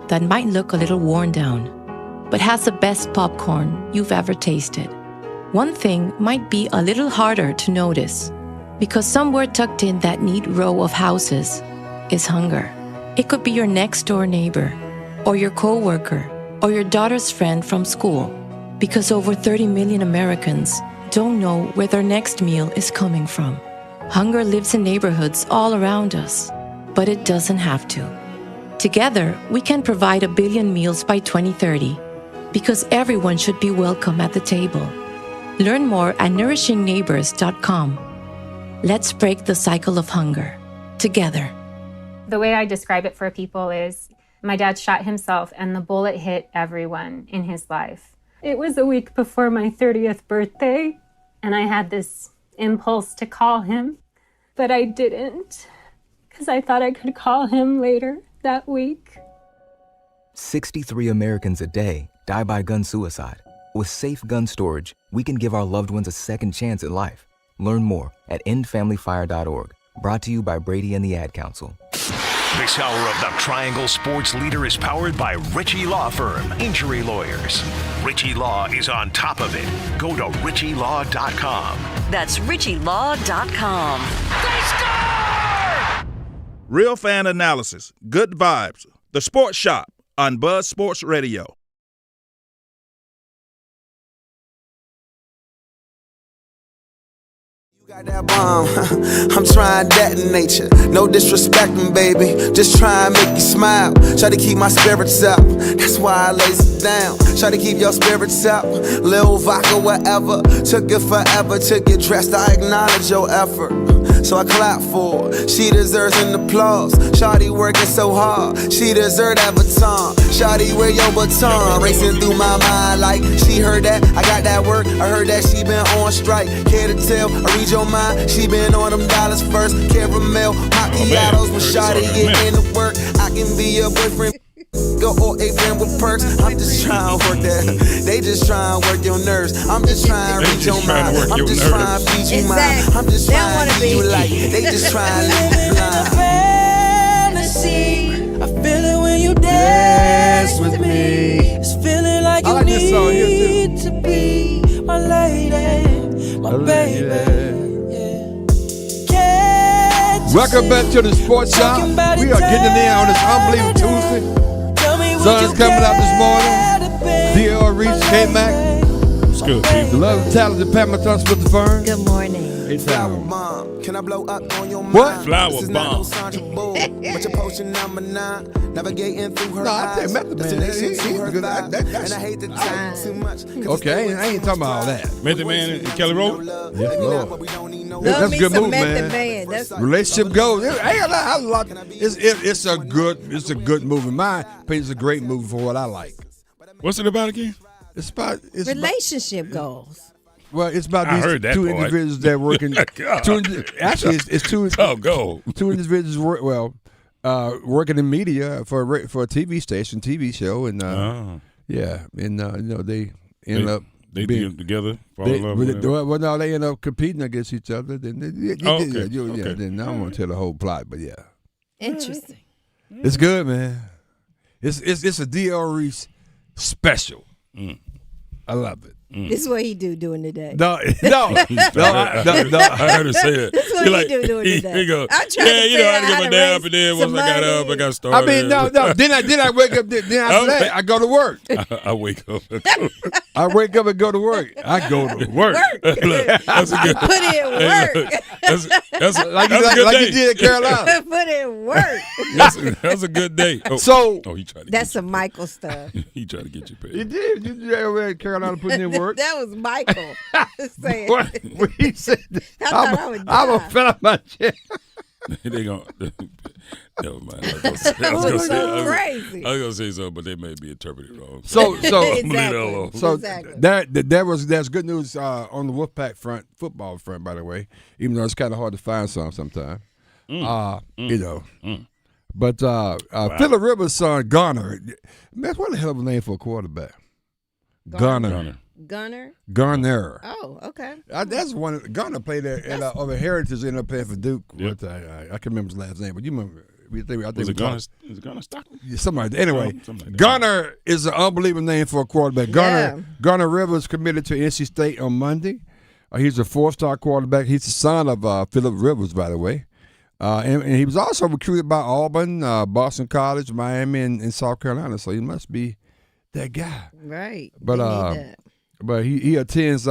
that might look a little worn down, but has the best popcorn you've ever tasted. One thing might be a little harder to notice, because somewhere tucked in that neat row of houses is hunger. It could be your next door neighbor, or your coworker, or your daughter's friend from school, because over 30 million Americans don't know where their next meal is coming from. Hunger lives in neighborhoods all around us, but it doesn't have to. Together, we can provide 1 billion meals by 2030, because everyone should be welcome at the table. Learn more at nourishingneighbors.com. Let's break the cycle of hunger together. The way I describe it for people is my dad shot himself and the bullet hit everyone in his life. It was a week before my 30th birthday, and I had this impulse to call him, but I didn't, because I thought I could call him later that week. 63 Americans a day die by gun suicide. With safe gun storage, we can give our loved ones a second chance at life. Learn more at endfamilyfire.org. Brought to you by Brady and the Ad Council. This hour of the Triangle Sports Leader is powered by Ritchie Law Firm, injury lawyers. Ritchie Law is on top of it. Go to ritchielaw.com. That's ritchielaw.com. They score! Real fan analysis, good vibes. The Sports Shop on Buzz Sports Radio. Got that bomb, I'm trying to detonate you. No disrespecting, baby, just try and make you smile. Try to keep my spirits up, that's why I lays it down. Try to keep your spirits up, Lil vodka, whatever. Took it forever to get dressed, I acknowledge your effort. So I clap for her, she deserves an applause. Shawty working so hard, she deserve that baton. Shawty, wear your baton, racing through my mind like she heard that, I got that work. I heard that she been on strike, care to tell, I read your mind. She been on them dollars first, caramel, macchiatos. When Shawty get into work, I can be your boyfriend. Go or a friend with perks. I'm just trying to work that. They just trying to work your nerves. I'm just trying to reach your mind. I'm just trying to feed you mine. I'm just trying to be you like. They just trying to leave you blind. Fantasy, I feel it when you dance with me. It's feeling like you need to be my lady, my baby. Welcome back to the Sports Shop. We are getting in on this unbelievable Tuesday. Sun's coming out this morning. D.L. Reese, K-Mac. What's good, people? Love and talented Pamela Thompson with the firm. Good morning. Hey, Flower. Can I blow up on your mind? What? Flower bomb. But your potion number 9, navigating through her eyes. I said Method Man. And I hate to tell you too much. Okay, I ain't talking about all that. Method Man and Kelly Rowland? Yes, Lord. Love That's a good move, Method man. That's Relationship goals. It's a good movie. In my opinion, it's a great movie for what I like. What's it about again? It's about relationship goals. Well, it's about I these heard that two part. individuals that working. Actually, it's two. Go. Two individuals working in media for a TV station, TV show, and they end up. They being get together, fall in love. Well, no, they end up competing against each other. Then then I don't want to tell the whole plot, but yeah, interesting. It's good, man. It's a D.L. Reese special. I love it. This is what he do during the day. No. I heard her say it. This is what he do during the day. He go, I'm trying to I get my day up, and then once I got up, I got started. I mean, no. Then I wake up. Then after that, I go to work. I wake up. I wake up and go to work. I go to work. Look, that's a good. Put in work. That's a like good you day. did at Carolina. Put in work. That's a good day. He tried to. That's some Michael stuff. He tried to get you paid. You did. You did over at Carolina putting in work. That was Michael saying. What he said? I thought I would die. I'm gonna fill up my chair. They gonna never mind. I was gonna say something, but they may be interpreted wrong. So Exactly. There's good news on the Wolfpack front, football front, by the way. Even though it's kind of hard to find sometimes. You know. But Phillip Rivers' son Garner, man, what a hell of a name for a quarterback. Garner. Oh, okay. That's one. Garner played at over Heritage, ended up playing for Duke. Yep. I can't remember his last name, but you remember. I think was it Garner Stockton? Yeah, something like that. Anyway, something like that. Garner is an unbelievable name for a quarterback. Garner Rivers committed to NC State on Monday. He's a 4-star quarterback. He's the son of Phillip Rivers, by the way. And he was also recruited by Auburn, Boston College, Miami, and South Carolina. So he must be that guy. Right. But he attends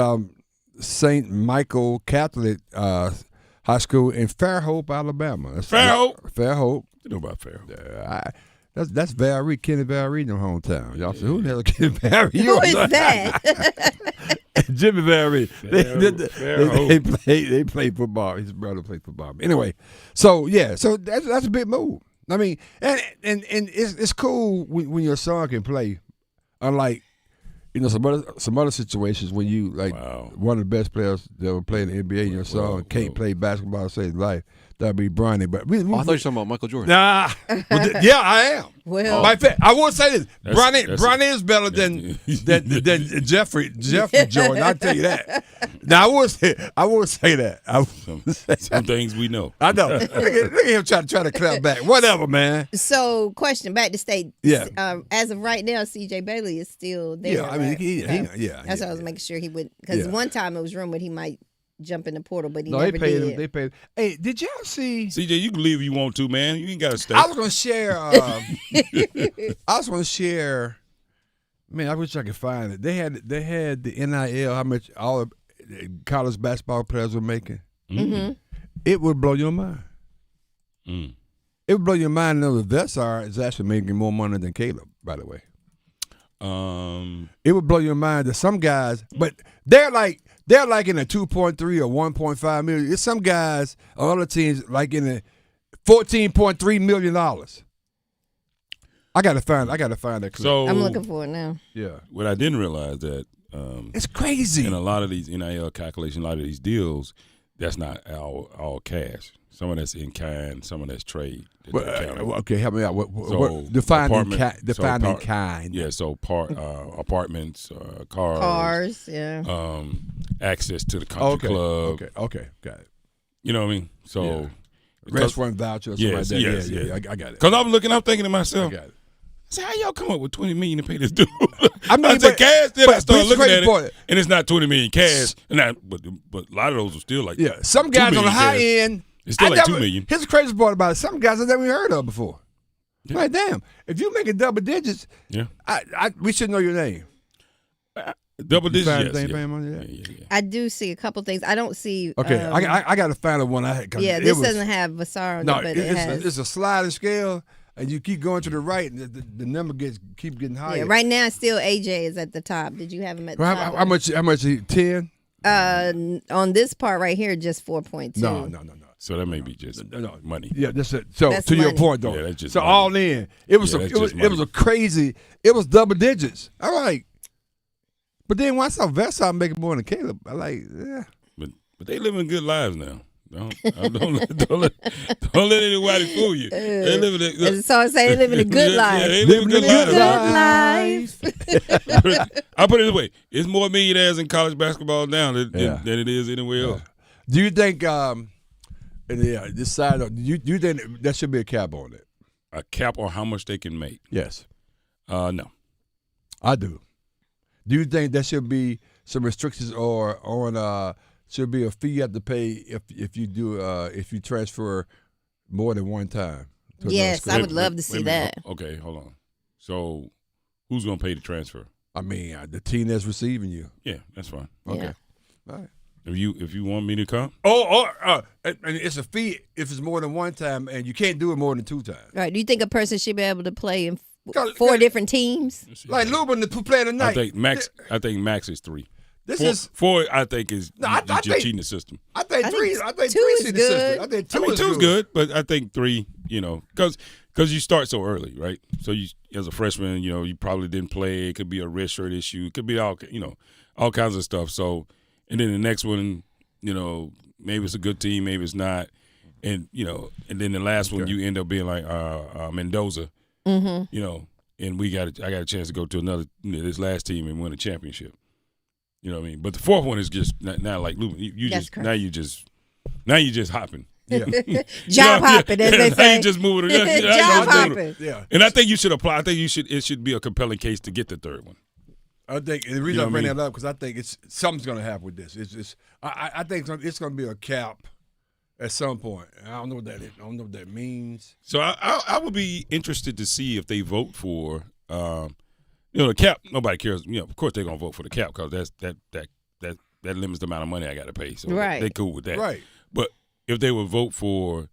St. Michael Catholic High School in Fairhope, Alabama. Fairhope. You know about Fairhope. That's Val Reed, Kenny Val Reed, in their hometown. Y'all say, who the hell is Kenny Val Reed? Who is that? Jimmy Val Reed. They play football. His brother played football. Anyway, so that's a big move. I mean, and it's cool when your son can play, unlike some other situations when you one of the best players that ever played in the NBA and your son can't play basketball to save his life. That'd be Bronny. But I thought you were talking about Michael Jordan. Nah. Yeah, I am. Well, I will say this: Bronny is better than Jeffrey Jordan. I'll tell you that. Now I will say that. Some things we know. I know. Look at him try to clap back. Whatever, man. So, question back to state. Yeah. As of right now, C.J. Bailey is still there. Yeah, I mean, right? That's why I was making sure he would, because one time it was rumored he might jump in the portal, but he never they paid did. him. They paid him. Hey, did y'all see? CJ, you can leave if you want to, man. You ain't got to stay. I was gonna share. Man, I wish I could find it. They had the NIL. How much all the college basketball players were making. Mm-hmm. It would blow your mind. It would blow your mind. Know the Vessar is actually making more money than Caleb. By the way. It would blow your mind that some guys, but they're like in a 2.3 or 1.5 million. It's some guys on other teams like in a $14.3 million. I gotta find that clip. So I'm looking for it now. Yeah. What I didn't realize that it's crazy. In a lot of these NIL calculations, a lot of these deals, that's not all cash. Some of that's in kind, some of that's trade. Okay, help me out. What defining kind? Yeah, so apartments, cars, yeah. Access to the country club. Okay, got it. You know what I mean? So restaurant voucher or something like that. Yeah, I got it. Because I'm thinking to myself, I got it. I said, how y'all come up with $20 million to pay this dude? I mean, I said cash. Then I started looking at it, it, and it's not $20 million cash. And but a lot of those are still like some guys on the high end. It's still like $2 million. Here's the crazy part about it. Some guys I've never heard of before. Yeah. Like, damn, if you make it double digits, we should know your name. Double digits, yes. I do see a couple things. I don't see. Okay, I got to find the one I had. Yeah, this doesn't have Vassar on it, but it has. It's a sliding scale, and you keep going to the right, and the number keep getting higher. Yeah, right now, still AJ is at the top. Did you have him at the top? How much? 10? On this part right here, just 4.2. No. So that may be just money. Yeah, that's it. So that's to money. your point, though. Yeah, that's just so money. all in, it was a crazy. It was double digits. All right. But then once I saw Vessar making more than Caleb, I like, yeah. But they living good lives now. Don't let anybody fool you. They living as the song say, they living a good life. Yeah, they living good lives. I'll put it this way: it's more millionaires in college basketball now than it is anywhere else. Do you think? This side. Do you think there should be a cap on it? A cap on how much they can make? Yes. No. I do. Do you think there should be some restrictions or on should be a fee you have to pay if you transfer more than one time? Yes, I would love to see that. Okay, hold on. So who's gonna pay the transfer? I mean, the team that's receiving you. Yeah, that's fine. Okay. Yeah. All right. If you want me to come? And it's a fee if it's more than one time, and you can't do it more than two times. Right. Do you think a person should be able to play in four different teams? Like Lubin to play tonight. I think max is 3. Four, I think, is I just think- cheating the system. I think three. I think two three is is the good. system. I think two is two's good, but I think three, because you start so early, right? So you, as a freshman, you probably didn't play. It could be a red shirt issue. It could be all kinds of stuff. So, and then the next one, maybe it's a good team, maybe it's not, and and then the last one you end up being like Mendoza, Mm-hmm. and I got a chance to go to another this last team and win a championship. You know what I mean? But the fourth one is just not like Lubin. You just now you just hopping. Yeah. Job hopping, as they now say. you just moving. Job hopping. Yeah. And I think you should apply. I think it should be a compelling case to get the third one. I think the reason I bring that up because I think something's going to happen with this. It's just I think it's going to be a cap at some point. I don't know what that is. I don't know what that means. So I would be interested to see if they vote for the cap. Nobody cares. Of course they're going to vote for the cap because that limits the amount of money I got to pay. So right. They cool with that. Right. But if they would vote for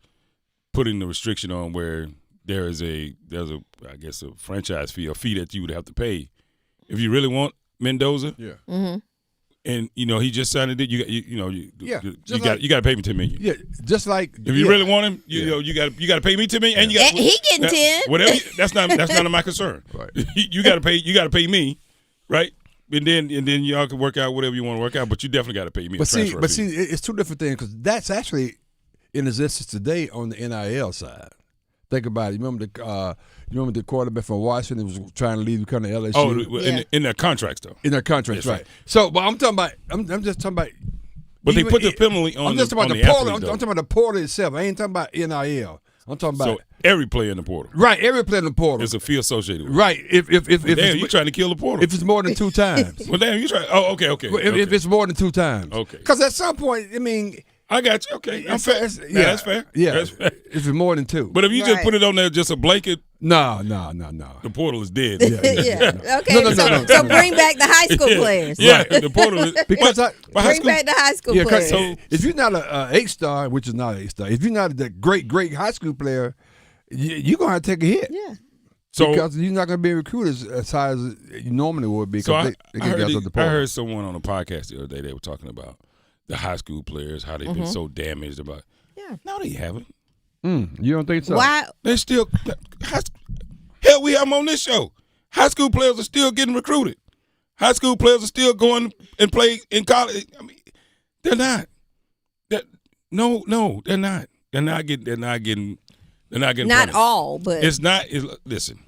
putting the restriction on where there's a I guess a franchise fee, a fee that you would have to pay if you really want Mendoza. Yeah. Mm-hmm. And he just signed it. You got to pay me $10 million. Yeah, just like if you really want him, you got to pay me $10 million, and you got he getting 10. Whatever. That's none of my concern. Right. You got to pay me, right? And then y'all can work out whatever you want to work out, but you definitely got to pay me. But see, it's two different things because that's actually in existence today on the NIL side. Think about it. You remember the quarterback from Washington was trying to leave to come to LSU? Oh, in their contracts though. In their contracts, Yes, right. So, but I'm talking about. I'm just talking about. But they put the penalty on. I'm just talking about the the portal. athlete, I'm talking about the portal itself. I ain't talking about NIL. I'm talking about every player in the portal. Right, every player in the portal. There's a fee associated with it. Right. If damn, you trying to kill the portal. If it's more than 2 times. Well, damn, you trying. Oh, okay. If it's more than 2 times. Okay. Because at some point, I mean. I got you. Okay, I'm fair. That's fair. Yeah, that's fair. If it's more than 2. But if you just put it on there, just a blanket. No. The portal is dead. Yeah. Okay. So bring back the high school players. Yeah, the portal is because bring back the high school players. So if you're not a 8-star, which is not an 8-star, if you're not the great high school player, you're gonna have to take a hit. Yeah. So because you're not gonna be recruited as high as you normally would be. So I heard someone on a podcast the other day. They were talking about the high school players, how they've been so damaged about. Yeah. No, they haven't. You don't think so? Why? They still. Hell, we have them on this show. High school players are still getting recruited. High school players are still going and play in college. I mean, they're not. No, they're not. They're not getting. Not punished. all, but It's not. Listen,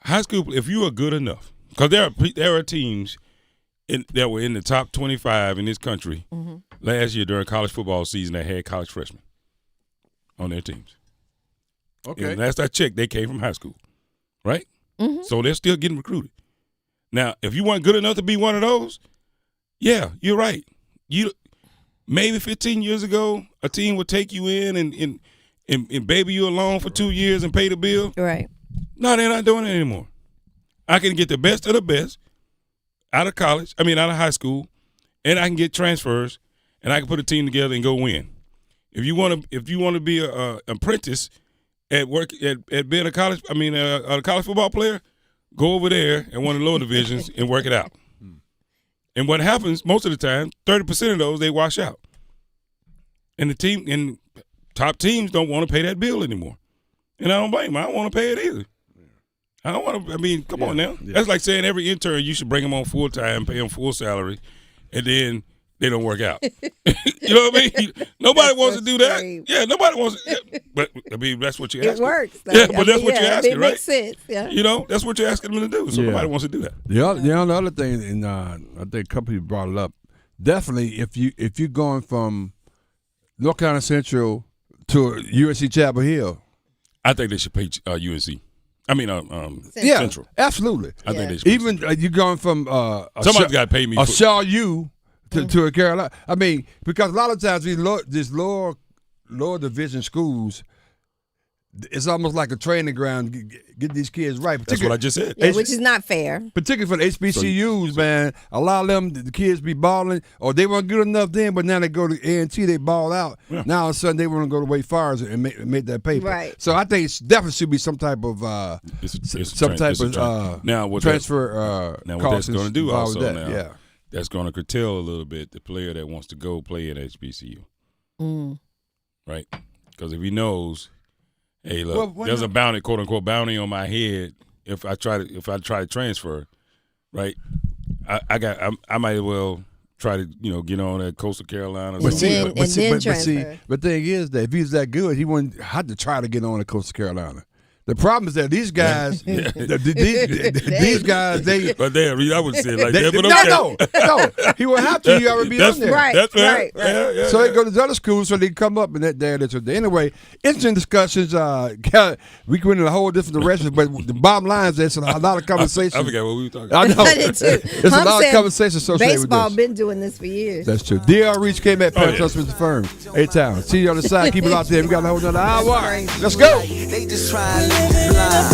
high school. If you are good enough, because there are teams that were in the top 25 in this country last year during college football season that had college freshmen on their teams. Okay. And last I checked, they came from high school, right? Mm-hmm. So they're still getting recruited. Now, if you weren't good enough to be one of those, yeah, you're right. Maybe 15 years ago, a team would take you in and baby you along for 2 years and pay the bill. Right. No, they're not doing it anymore. I can get the best of the best out of high school, and I can get transfers, and I can put a team together and go win. If you want to be a apprentice at work at being a college football player, go over there in one of the lower divisions and work it out. And what happens most of the time, 30% of those they wash out, and the top teams don't want to pay that bill anymore, and I don't blame them. I don't want to pay it either. I don't want to. I mean, come on now. Yeah. That's like saying every intern you should bring them on full time, pay them full salary, and then they don't work out. You know what I mean? Nobody wants to do that. Extreme. Yeah, nobody wants to. Yeah. But I mean, that's what you're asking. It works. Yeah, but that's what you're asking, it right? makes sense. Yeah. You know, that's what you're asking them to do. So nobody wants to do that. The other thing, and I think a couple people brought it up. Definitely, if you're going from North Carolina Central to UNC Chapel Hill, I think they should pay UNC. I mean, Central. Absolutely. I think they should. Even you're going from somebody's got to pay me. Shaw U to a Carolina. I mean, because a lot of times these lower division schools, it's almost like a training ground. Get these kids right. That's what I just said. Yeah, which is not fair. Particularly for the HBCUs, man. A lot of them, the kids be balling, or they weren't good enough then, but now they go to A&T, they ball out. Yeah. Now all of a sudden they want to go to Wake Forest and make that paper. Right. So I think it definitely should be some type of now what transfer. now what that's going to do also now that's going to curtail a little bit the player that wants to go play at HBCU. Right? Because if he knows, hey, look, there's a bounty, quote unquote, bounty on my head if I try to transfer, right? I might as well try to get on at Coastal Carolina. But the thing is that if he's that good, he wouldn't have to try to get on at Coastal Carolina. The problem is that these guys, these guys, they. But I wouldn't say it like that. But no, he wouldn't have to. You already be on there. That's right. Yeah. So they go to the other schools, so they come up and that's what they. Anyway, interesting discussions. We go into a whole different direction, but the bottom line is there's a lot of conversations. I forgot what we were talking about. I know. I did too. There's a lot of conversations associated with this. Baseball been doing this for years. That's true. DR Reach came at Parents Husbands Firm. A-Town. See you on the side. Keep it out there. We got a whole nother hour. Let's go. They just trying to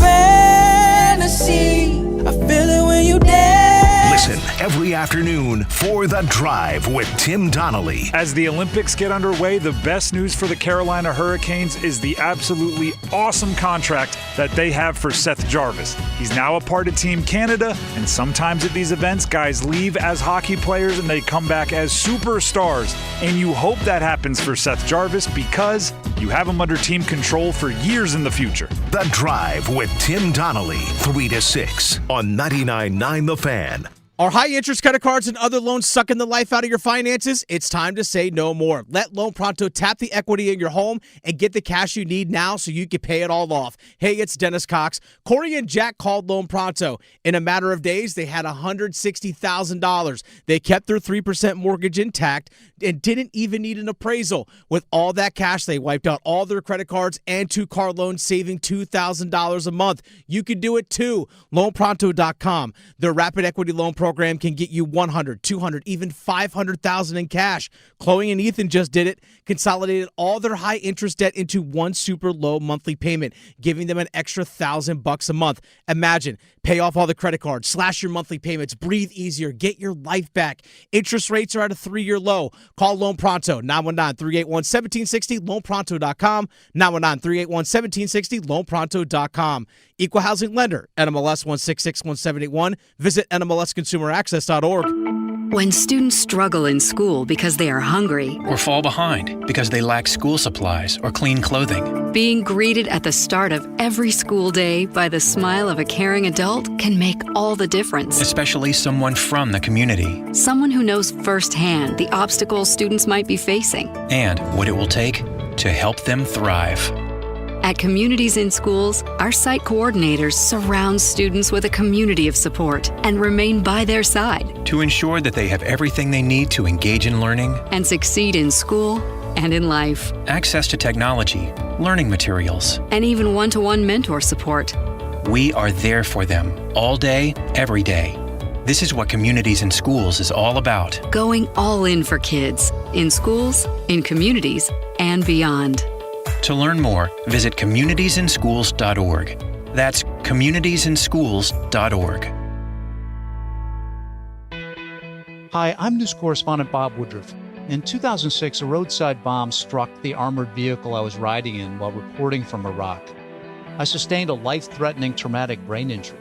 fantasy. I feel it when you dance. Listen every afternoon for The Drive with Tim Donnelly. As the Olympics get underway, the best news for the Carolina Hurricanes is the absolutely awesome contract that they have for Seth Jarvis. He's now a part of Team Canada, and sometimes at these events, guys leave as hockey players and they come back as superstars. And you hope that happens for Seth Jarvis because you have him under team control for years in the future. The Drive with Tim Donnelly, 3 to 6 on 99.9 The Fan. Are high-interest credit cards and other loans sucking the life out of your finances? It's time to say no more. Let Loan Pronto tap the equity in your home and get the cash you need now so you can pay it all off. Hey, it's Dennis Cox. Corey and Jack called Loan Pronto. In a matter of days, they had $160,000. They kept their 3% mortgage intact and didn't even need an appraisal. With all that cash, they wiped out all their credit cards and 2-car loans, saving $2,000 a month. You can do it too. LoanPronto.com. Their rapid equity loan program can get you $100,000, $200,000, even $500,000 in cash. Chloe and Ethan just did it, consolidated all their high interest debt into one super low monthly payment, giving them an extra $1,000 a month. Imagine, pay off all the credit cards, slash your monthly payments, breathe easier, get your life back. Interest rates are at a 3-year low. Call Loan Pronto, 919-381-1760, loanpronto.com, 919-381-1760, loanpronto.com. Equal housing lender, NMLS 1661781. Visit NMLSconsumeraccess.org. When students struggle in school because they are hungry, or fall behind because they lack school supplies or clean clothing, being greeted at the start of every school day by the smile of a caring adult can make all the difference. Especially someone from the community. Someone who knows firsthand the obstacles students might be facing. And what it will take to help them thrive. At Communities in Schools, our site coordinators surround students with a community of support and remain by their side to ensure that they have everything they need to engage in learning and succeed in school and in life. Access to technology, learning materials, and even one-to-one mentor support. We are there for them all day, every day. This is what Communities in Schools is all about. Going all in for kids, in schools, in communities, and beyond. To learn more, visit communitiesinschools.org. That's communitiesinschools.org. Hi, I'm news correspondent Bob Woodruff. In 2006, a roadside bomb struck the armored vehicle I was riding in while reporting from Iraq. I sustained a life-threatening traumatic brain injury.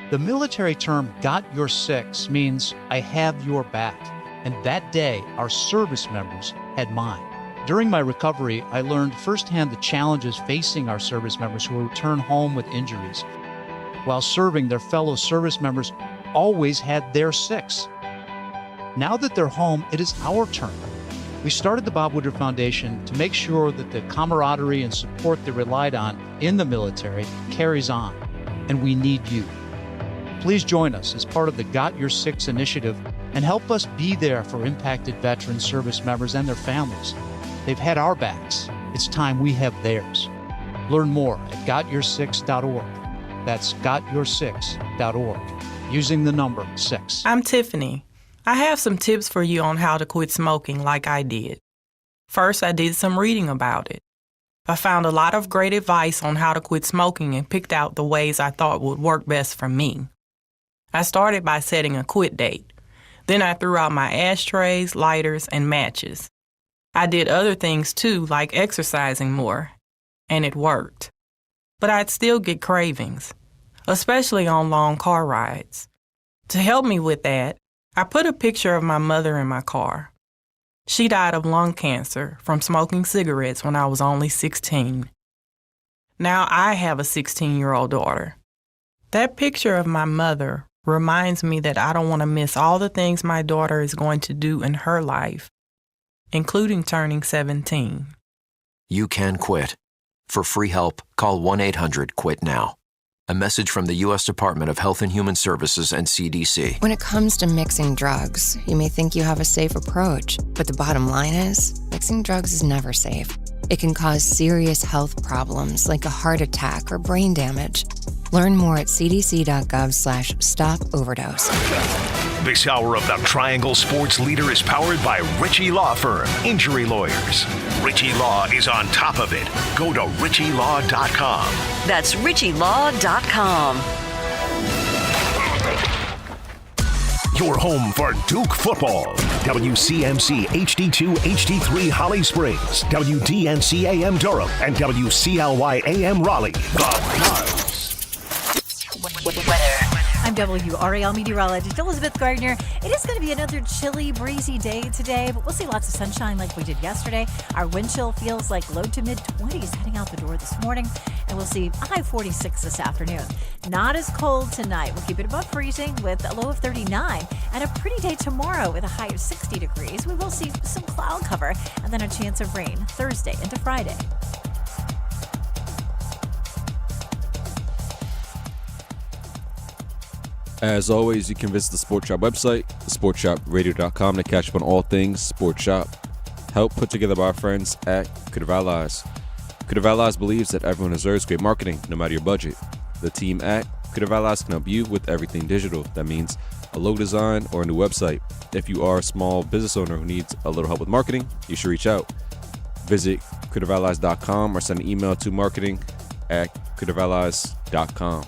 The military term "got your six" means I have your back, and that day, our service members had mine. During my recovery, I learned firsthand the challenges facing our service members who return home with injuries. While serving, their fellow service members always had their six. Now that they're home, it is our turn. We started the Bob Woodruff Foundation to make sure that the camaraderie and support they relied on in the military carries on, and we need you. Please join us as part of the Got Your Six initiative and help us be there for impacted veteran service members and their families. They've had our backs. It's time we have theirs. Learn more at gotyoursix.org. That's gotyoursix.org. Using the number 6. I'm Tiffany. I have some tips for you on how to quit smoking like I did. First, I did some reading about it. I found a lot of great advice on how to quit smoking and picked out the ways I thought would work best for me. I started by setting a quit date. Then I threw out my ashtrays, lighters, and matches. I did other things too, like exercising more, and it worked. But I'd still get cravings, especially on long car rides. To help me with that, I put a picture of my mother in my car. She died of lung cancer from smoking cigarettes when I was only 16. Now I have a 16-year-old daughter. That picture of my mother reminds me that I don't want to miss all the things my daughter is going to do in her life, including turning 17. You can quit. For free help, call 1-800-QUIT-NOW. A message from the U.S. Department of Health and Human Services and CDC. When it comes to mixing drugs, you may think you have a safe approach, but the bottom line is, mixing drugs is never safe. It can cause serious health problems like a heart attack or brain damage. Learn more at cdc.gov/stop-overdose. This hour of the Triangle Sports Leader is powered by Ritchie Law Firm, injury lawyers. Ritchie Law is on top of it. Go to ritchielaw.com. That's ritchielaw.com. Your home for Duke football. WCMC HD2, HD3 Holly Springs, WDNC AM Durham, and WCLY AM Raleigh. The Weather. I'm WRAL meteorologist Elizabeth Gardner. It is going to be another chilly, breezy day today, but we'll see lots of sunshine like we did yesterday. Our wind chill feels like low to mid-20s heading out the door this morning, and we'll see a high 46 this afternoon. Not as cold tonight. We'll keep it above freezing with a low of 39, and a pretty day tomorrow with a high of 60 degrees. We will see some cloud cover and then a chance of rain Thursday into Friday. As always, you can visit the Sports Shop website, thesportshopradio.com, to catch up on all things Sports Shop. Help put together by our friends at Creative Allies. Creative Allies believes that everyone deserves great marketing, no matter your budget. The team at Creative Allies can help you with everything digital. That means a logo design or a new website. If you are a small business owner who needs a little help with marketing, you should reach out. Visit creativeallies.com or send an email to marketing@creativeallies.com.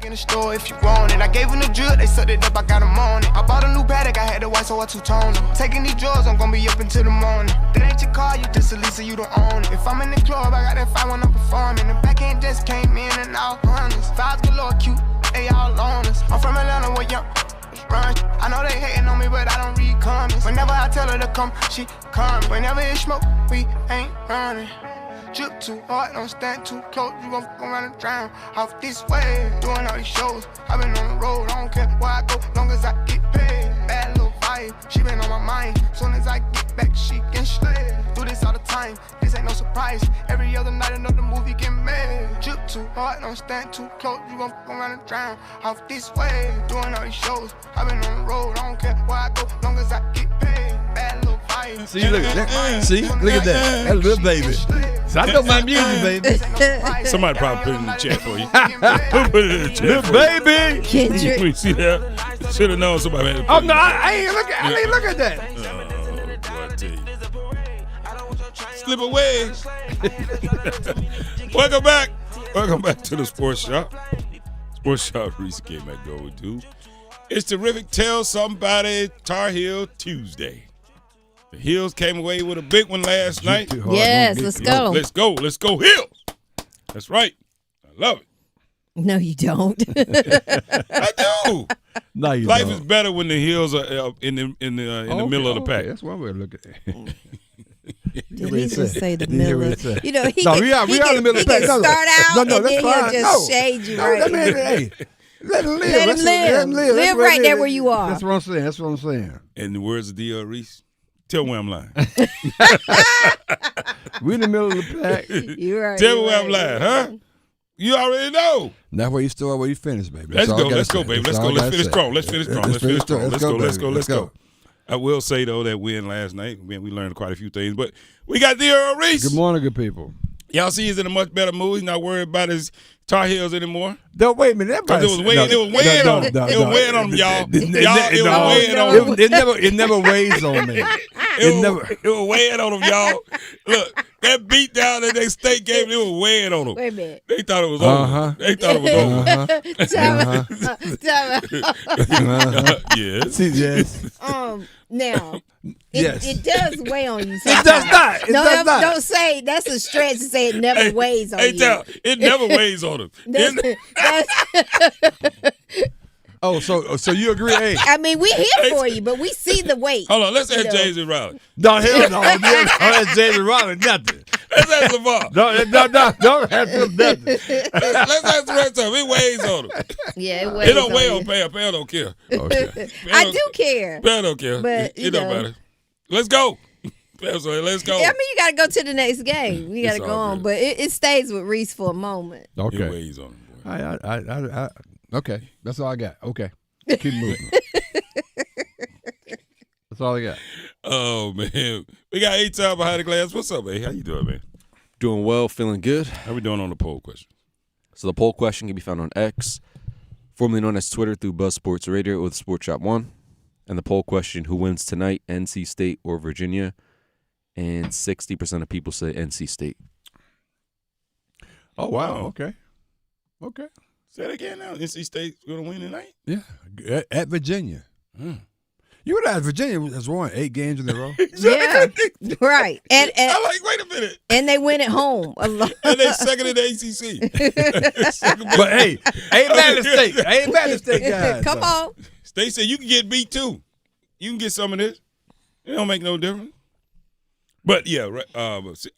In the store if you want it. I gave them the drill, they set it up, I got them on it. I bought a new paddock, I had the white, so I two-toned them. Taking these drugs, I'm gonna be up until the morning. That ain't your car, you just a Lisa, you don't own it. If I'm in the club, I got that 5 when I'm performing. The backhand just came in and all hundreds. Vibes galore, cute, they all on us. I'm from Atlanta, where young run. I know they hating on me, but I don't read comments. Whenever I tell her to come, she come. Whenever it's smoke, we ain't running. Drip too hard, don't stand too close. You gon' fuck around and drown off this way. Doing all these shows, I been on the road. I don't care where I go, long as I get paid. Bad little vibe, she been on my mind. Soon as I get back, she can slay. Do this all the time, this ain't no surprise. Every other night another movie get made. Drip too hard, don't stand too close. You gon' fuck around and drown off this way. Doing all these shows, I been on the road. I don't care where I go, long as I get paid. Bad little vibe. See, look at that. See, look at that. That little baby. So I know my music, baby. Somebody probably put it in the chat for you. Put it in the chat. Little baby. You see that? Should have known somebody had to put Oh it. no, I ain't look at that. Slip away. Welcome back. Welcome back to the Sports Shop. Sports Shop Reese came back go to. It's terrific. Tell somebody Tar Heel Tuesday. The Heels came away with a big one last night. Yes, let's go. Let's go. Let's go Heels. That's right. I love it. No, you don't. I do. No, you Life don't. is better when the Heels are in the middle of the pack. That's one way to look at it. Did he just say the middle? You know, he no, can, we are in the middle of the pack. He can start out no, and that's then fine. he'll just shade you right. Hey, let him live. Let him live. Live right there where you are. That's what I'm saying. That's what I'm saying. In the words of D.L. Reese, tell me where I'm lying. We in the middle of the pack. You're right. Tell me where I'm lying, huh? You already know. That's where you start, where you finish, baby. Let's go, baby. Let's go. Let's finish strong. Let's finish strong. Let's go. I will say, though, that win last night, we learned quite a few things. But we got D.L. Reese. Good morning, good people. Y'all see he's in a much better mood. He's not worried about his Tar Heels anymore. No, wait a minute. It was weighing on him. It was weighing on him, y'all. It was weighing on him. It never weighs on me. It was weighing on them, y'all. Look, that beat down that they state game, it was weighing on them. Wait a minute. They thought it was over. They thought it was over. Yes. Yes. Now, Yes. it does weigh on you. It does not. It does not. Don't say that's a stretch to say it never weighs on you. It never weighs on them. Oh, so you agree? Hey. I mean, we here for you, but we see the weight. Hold on, let's ask James and Riley. No, hell no. Don't ask James and Riley nothing. Let's ask LeVar. Don't ask him nothing. Let's ask the rest of them. It weighs on them. Yeah, it weighs It don't on weigh you. on Pam. Pam don't care. Okay. I do care. Pam don't care. But, it don't matter. Let's go. Pam said, let's go. Yeah, I mean, you got to go to the next game. We got to It's go all on. good. But it stays with Reese for a moment. Okay. It weighs on them. I okay. That's all I got. Okay. Keep moving. That's all I got. Oh, man. We got 8 time behind the glass. What's up, man? How you doing, man? Doing well, feeling good. How we doing on the poll question? So the poll question can be found on X, formerly known as Twitter, through Buzz Sports Radio with Sports Shop 1. And the poll question, who wins tonight, NC State or Virginia? And 60% of people say NC State. Oh, wow. Okay. Okay. Say it again now. NC State's going to win tonight? Yeah. At Virginia. You would have Virginia has won 8 games in a row. Yeah, right. And I'm like, wait a minute. And they win at home. And they second in the ACC. But hey, ain't mad at State. Ain't mad at State guys. Come on. State said you can get beat too. You can get some of this. It don't make no difference. But yeah,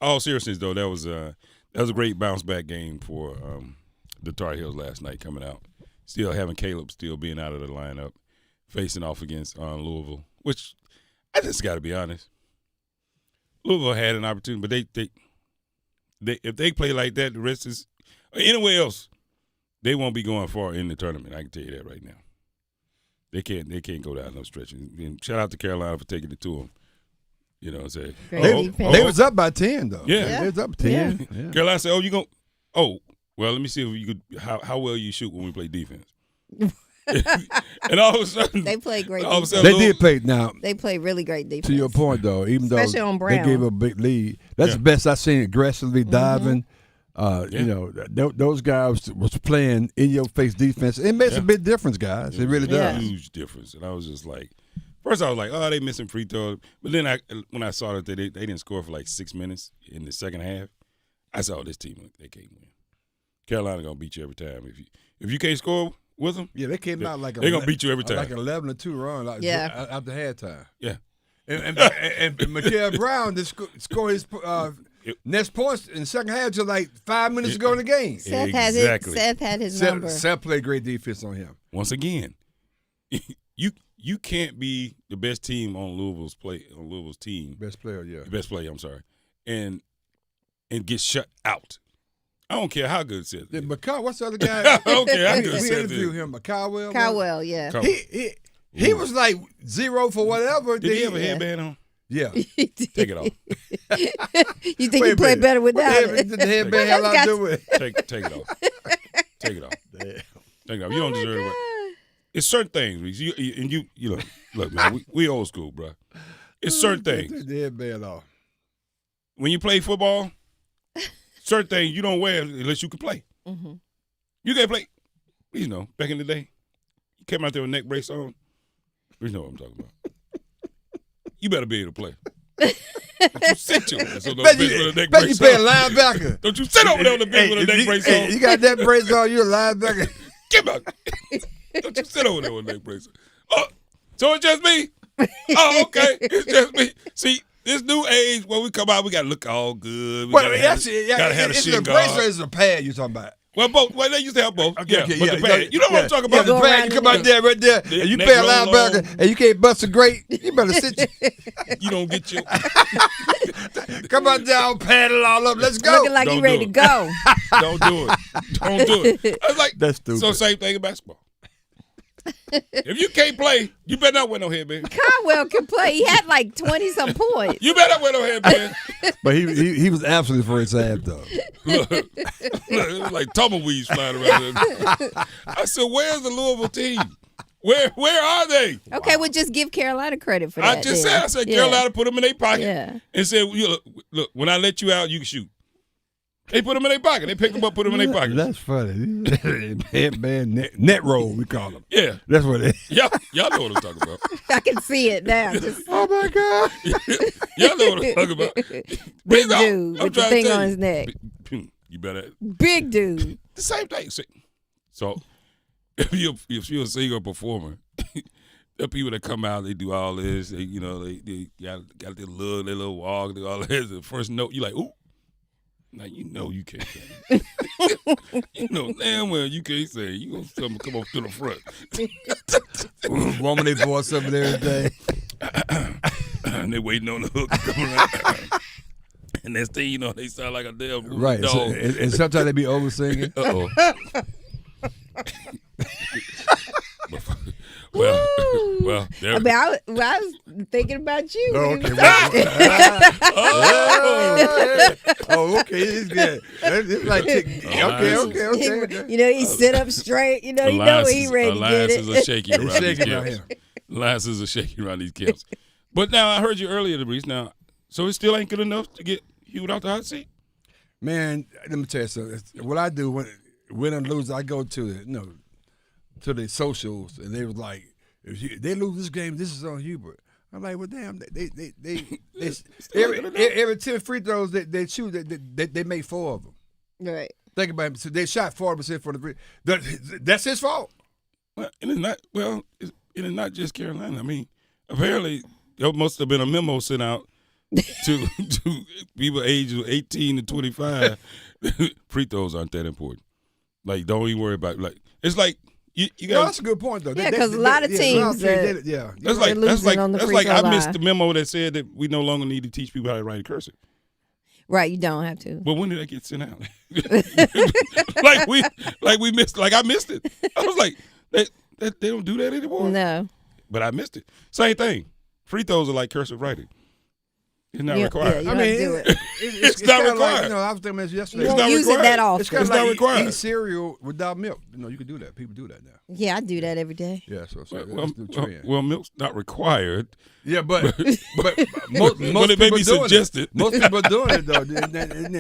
all seriousness though, that was a great bounce back game for the Tar Heels last night coming out. Still having Caleb still being out of the lineup, facing off against Louisville, which I just got to be honest. Louisville had an opportunity, but they if they play like that, the rest is anywhere else, they won't be going far in the tournament. I can tell you that right now. They can't go down no stretch. And shout out to Carolina for taking it to them. You know what I'm saying? They was up by 10 though. Yeah. They was up 10. Yeah. Carolina said, well, let me see if you could how well you shoot when we play defense. And all of a sudden they played great. All of a sudden, They did play now. They played really great defense. To your point though, even Especially though on Brown. they gave a big lead, that's the best I've seen aggressively diving. Mm-hmm. You know, those guys was playing in your face defense. It makes a big difference, guys. It really does. Huge difference. And I was just like, first I was like, oh, they missing free throws. But then when I saw that they didn't score for like 6 minutes in the second half, I saw this team, they can't win. Carolina gonna beat you every time. If you can't score with them, Yeah, they came out like they're gonna beat you every time. like an 11-2 run. After halftime. Yeah. And Mikael Brown just scored his next points in the second half to like 5 minutes to go in the game. Seth had his number. Seth played great defense on him. Once again, you can't be the best team on Louisville's team. Best player, yeah. Best player, I'm sorry. And get shut out. I don't care how good Seth is. What's the other guy? I don't care how good we Seth interviewed is. him. Caldwell. Caldwell, yeah. He was like 0 for whatever. Did he have a headband on? Yeah. Take it off. You think he played better without it? The headband had a lot to do with it. Take it off. Take it off. Take it off. You don't deserve it. It's certain things, Reese. You know, look, man, we old school, bro. It's certain things. Take the headband off. When you play football, certain things you don't wear unless you can play. Mm-hmm. You can't play. You know, back in the day, you came out there with a neck brace on. You know what I'm talking about. You better be able to play. Don't you sit your ass on the bench with a neck brace on. You play a linebacker. Don't you sit over there on the bench with a neck brace on. You got that brace on, you're a linebacker. Get back. Don't you sit over there with a neck brace on. Oh, so it's just me? Oh, okay. It's just me. See, this new age, when we come out, we got to look all good. We gotta have the It's shin a guard. brace or it's a pad you're talking about? Well, both. Well, they used to have both. Okay, but the pad. You know what I'm talking about? Yeah, the pad, you come out there right there, and you play a linebacker, and you can't bust a great, you better sit. You don't get your. Come on down, pad it all up. Let's go. Looking like you ready to go. Don't do it. Don't do it. I was like, that's stupid. So same thing in basketball. If you can't play, you better not wear no headband. Caldwell can play. He had like 20-some points. You better not wear no headband. But he was absolutely for his half though. Look, it was like tumbleweeds flying around. I said, "Where's the Louisville team? Where are they? Okay, well, just give Carolina credit for that. I said Carolina put them in their pocket Yeah. and said, look, when I let you out, you can shoot. They put them in their pocket. They pick them up, put them in their pocket. That's funny. Net roll, we call them. Yeah. That's what it is. Y'all know what I'm talking about. I can see it now. Just, oh, my God. Y'all know what I'm talking about. Big dude with the thing on his neck. You better. Big dude. The same thing. So if you're a singer or performer, the people that come out, they do all this. They got their little walk, they all this. The first note, you like, ooh. Now you know you can't sing. You know damn well you can't sing. You gonna come up to the front. Woman, they voice up and everything. And they waiting on the hook to come around. And next thing you know, they sound like a damn right. dog. So, and sometimes they be over singing. Uh-oh. Well, there. I mean, I was thinking about you. Oh, okay. Okay. It's good. It's like, okay. You know, he sit up straight. You know he ready to get it. Alliances are shaky around these camps. Alliances are shaky around these camps. But now, I heard you earlier, DeBreeze. Now, so it still ain't good enough to get Hugh out the hot seat? Man, let me tell you something. What I do when I lose, I go to the socials, and they was like, if they lose this game, this is on Hubert. I'm like, well, damn, they every 10 free throws they shoot, they make 4 of them. Right. Think about it. So they shot 40% for the free. That's his fault. Well, and it is not just Carolina. I mean, apparently there must have been a memo sent out to people aged 18 to 25. Free throws aren't that important. Like, don't even worry about it. Like, it's like you got. No, that's a good point though. Yeah, because a lot of teams, that's like I missed the memo that said that we no longer need to teach people how to write in cursive. Right, you don't have to. But when did that get sent out? I missed it. I was like, they don't do that anymore. No. But I missed it. Same thing. Free throws are like cursive writing. It's not required. Yeah, I mean, it's not required. Like, I was thinking yesterday. You won't use it that often. It's kind of not like required. eating cereal without milk. You can do that. People do that now. Yeah, I do that every day. Yeah, so that's the trend. Well, milk's not required. Yeah, but but most it may people be doing suggested. Most people are doing it though.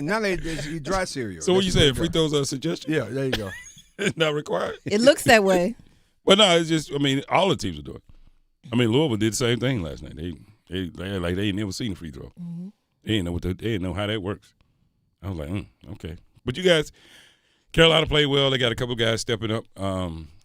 Now they eat dry cereal. So what you saying? Free throws are a suggestion? Yeah, there you go. It's not required. It looks that way. But no, it's just. I mean, all the teams are doing it. I mean, Louisville did the same thing last night. They ain't never seen a free throw. Mm-hmm. They didn't know how that works. I was like, okay. But you guys, Carolina played well. They got a couple of guys stepping up.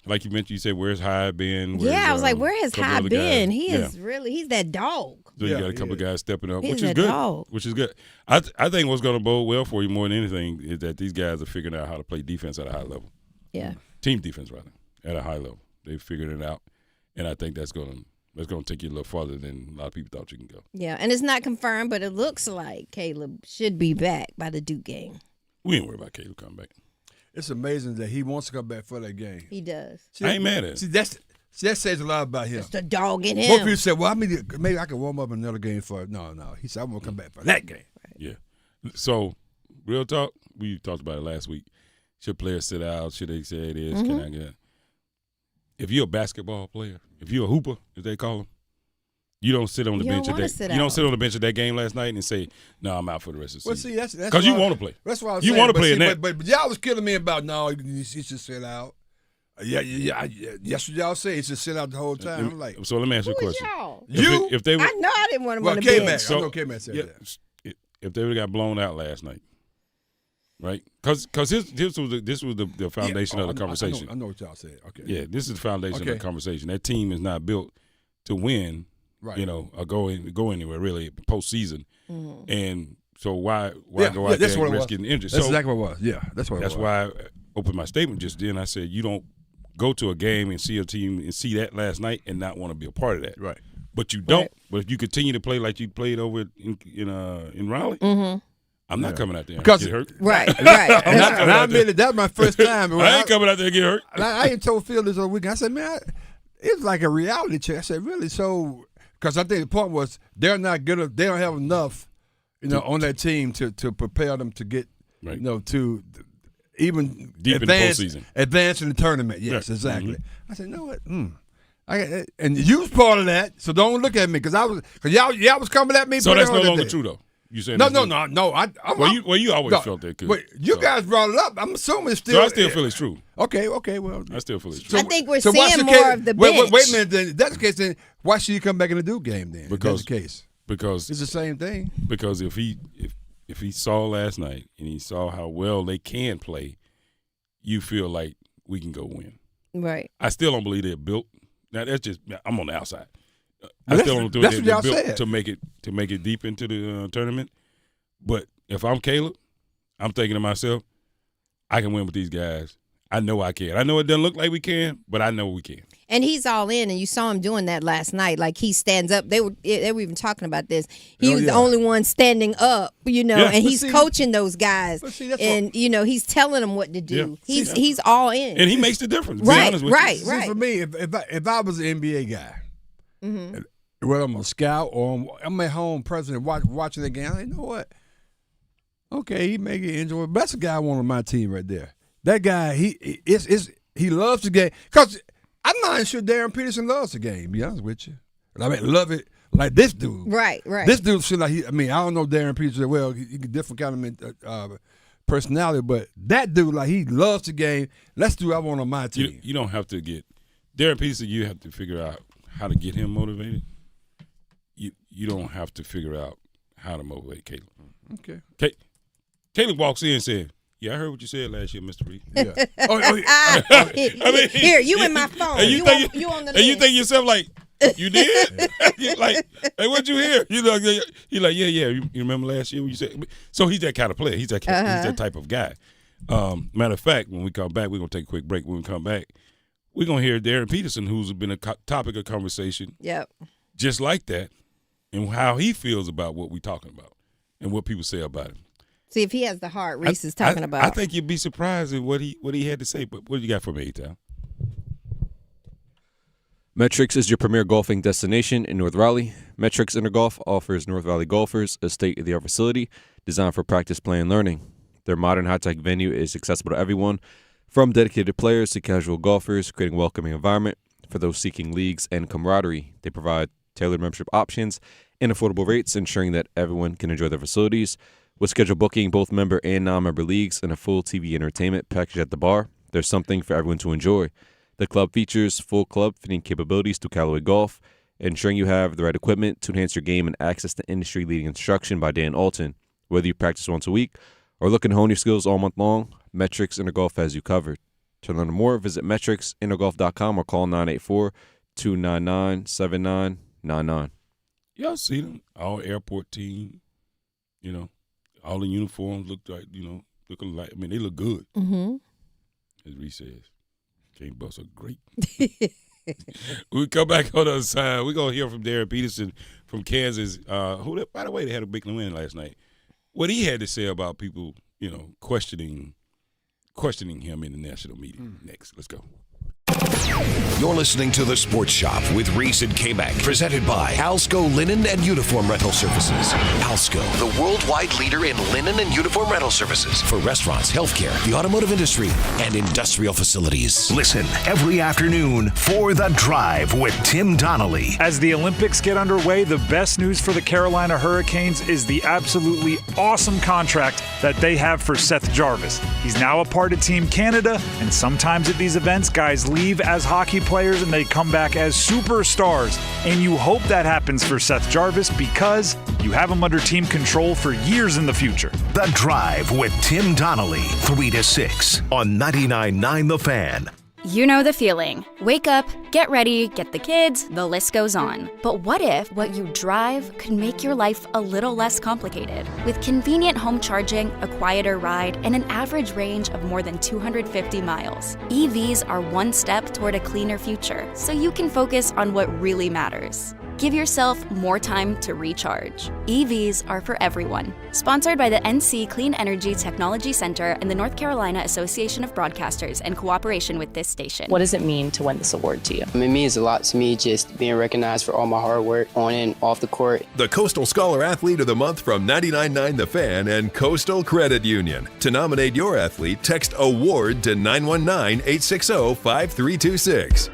Like you mentioned, you said, where's Hyde been? I was like, where has Hyde been? Guys. He's that dog. So you got a couple of guys stepping up, He's which is that good. dog. Which is good. I think what's going to bode well for you more than anything is that these guys are figuring out how to play defense at a high level. Yeah. Team defense, rather, at a high level. They've figured it out, and I think that's going to take you a little farther than a lot of people thought you can go. Yeah, and it's not confirmed, but it looks like Caleb should be back by the Duke game. We ain't worried about Caleb coming back. It's amazing that he wants to come back for that game. He does. I ain't mad at it. See, that says a lot about him. It's the dog in him. Most people say, well, maybe I can warm up another game for it. No. He said, I'm going to come back for that game. Right. Yeah. So, real talk, we talked about it last week. Should players sit out? Should they say it is? Mm-hmm. Can I get? If you're a basketball player, if you're a hooper, as they call them, you don't sit on the bench. You don't sit on the bench of that game last night and say, "No, I'm out for the rest of the season." Well, see, that's because you want to play. That's why you want to play in that. But y'all was killing me about no, he should sit out. Yeah. Yes, y'all say he should sit out the whole time. I'm like, so let me ask you a question. Y'all? If they were, I know I didn't want him well, on the bench. I know K-Mac said that. If they would have got blown out last night, right? Because this was the foundation of the conversation. I know what y'all said. Okay. Yeah, this is the foundation of the conversation. That team is not built to win. Right. Or go anywhere really postseason. Mm-hmm. And so why go out there and risk getting injured? That's exactly what it was. Yeah, that's what it was. That's why I opened my statement just then. I said you don't go to a game and see a team and see that last night and not want to be a part of that. Right. But you don't. Right. But if you continue to play like you played over in Raleigh, mm-hmm. I'm not coming out there because and get hurt. Right. And I admit that was my first time. I ain't coming out there and get hurt. I ain't told Phil this over the weekend. I said, man, it's like a reality check. I said, really? So. Because I think the point was they're not good. They don't have enough, on that team to prepare them to get, to even deep advance in the postseason, advance in the tournament. Yes, yeah. exactly. Mm-hmm. I said, you know what? And you was part of that, so don't look at me because y'all was coming at me. So that's no longer true, though. You saying no. Well, you always felt that. But you guys brought it up. I'm assuming it's still. So I still feel it's true. Okay. Well, I still feel it's true. I think we're seeing more of the bench. Wait a minute. Then if that's the case, then why should you come back in the Duke game then? Because if that's the case. Because it's the same thing. Because if he saw last night and he saw how well they can play, you feel like we can go win. Right. I still don't believe they're built. Now that's just I'm on the outside. I still don't think they're built said. to make it deep into the tournament. But if I'm Caleb, I'm thinking to myself, I can win with these guys. I know I can. I know it doesn't look like we can, but I know we can. And he's all in, and you saw him doing that last night. Like, he stands up. They were even talking about this. He was the only one standing up, and he's coaching those guys. And, he's telling them what to do. Yeah. He's all in. And he makes the difference, to be honest with you. See, for me, if I was an NBA guy, whether I'm a scout or I'm at home present watching the game, you know what? Okay, he make it enjoyable. That's the guy I want on my team right there. That guy, he loves the game. Because I'm not even sure Darren Peterson loves the game, to be honest with you. I mean, love it like this dude. Right. This dude seems like I don't know Darren Peterson well. He different kind of personality, but that dude, like, he loves the game. That's the dude I want on my team. You don't have to get Darren Peterson. You have to figure out how to get him motivated. You don't have to figure out how to motivate Caleb. Okay. Caleb walks in and said, "Yeah, I heard what you said last year, Mr. Reed." Yeah. I mean, here, you in my phone. And you on the list. And you think yourself like, you did? You're like, hey, what'd you hear? You're like, yeah. You remember last year when you said? So he's that kind of player. He's that type of guy. Matter of fact, when we come back, we're gonna take a quick break. When we come back, we're gonna hear Darren Peterson, who's been a topic of conversation. Yep. Just like that, and how he feels about what we're talking about and what people say about him. See if he has the heart Reese is talking about. I think you'd be surprised at what he had to say. But what do you got for me, A-Town? Metrics is your premier golfing destination in North Raleigh. Metrics Intergolf offers North Valley golfers a state-of-the-art facility designed for practice, play, and learning. Their modern high-tech venue is accessible to everyone, from dedicated players to casual golfers, creating a welcoming environment for those seeking leagues and camaraderie. They provide tailored membership options and affordable rates, ensuring that everyone can enjoy their facilities. With scheduled booking, both member and non-member leagues, and a full TV entertainment package at the bar, there's something for everyone to enjoy. The club features full club fitting capabilities through Callaway Golf, ensuring you have the right equipment to enhance your game and access to industry-leading instruction by Dan Alton. Whether you practice once a week or looking to hone your skills all month long, Metrics Intergolf has you covered. To learn more, visit metricsintergolf.com or call 984-299-7999. Y'all see them, all airport team, all the uniforms look like, looking like, they look good. Mm-hmm. As Reese says, can't bust a great. We come back on the other side. We're going to hear from Darren Peterson from Kansas, who, by the way, they had a big win last night. What he had to say about people, questioning him in the national media. Next, let's go. You're listening to The Sports Shop with Reese and K-Mac, presented by Alsco Linen and Uniform Rental Services. Alsco, the worldwide leader in linen and uniform rental services for restaurants, healthcare, the automotive industry, and industrial facilities. Listen every afternoon for The Drive with Tim Donnelly. As the Olympics get underway, the best news for the Carolina Hurricanes is the absolutely awesome contract that they have for Seth Jarvis. He's now a part of Team Canada, and sometimes at these events, guys leave as hockey players and they come back as superstars. And you hope that happens for Seth Jarvis because you have him under team control for years in the future. The Drive with Tim Donnelly, 3 to 6 on 99.9 The Fan. You know the feeling. Wake up, get ready, get the kids, the list goes on. But what if what you drive could make your life a little less complicated? With convenient home charging, a quieter ride, and an average range of more than 250 miles, EVs are one step toward a cleaner future, so you can focus on what really matters. Give yourself more time to recharge. EVs are for everyone. Sponsored by the NC Clean Energy Technology Center and the North Carolina Association of Broadcasters in cooperation with this station. What does it mean to win this award to you? It means a lot to me, just being recognized for all my hard work on and off the court. The Coastal Scholar Athlete of the Month from 99.9 The Fan and Coastal Credit Union. To nominate your athlete, text AWARD to 919-860-5326.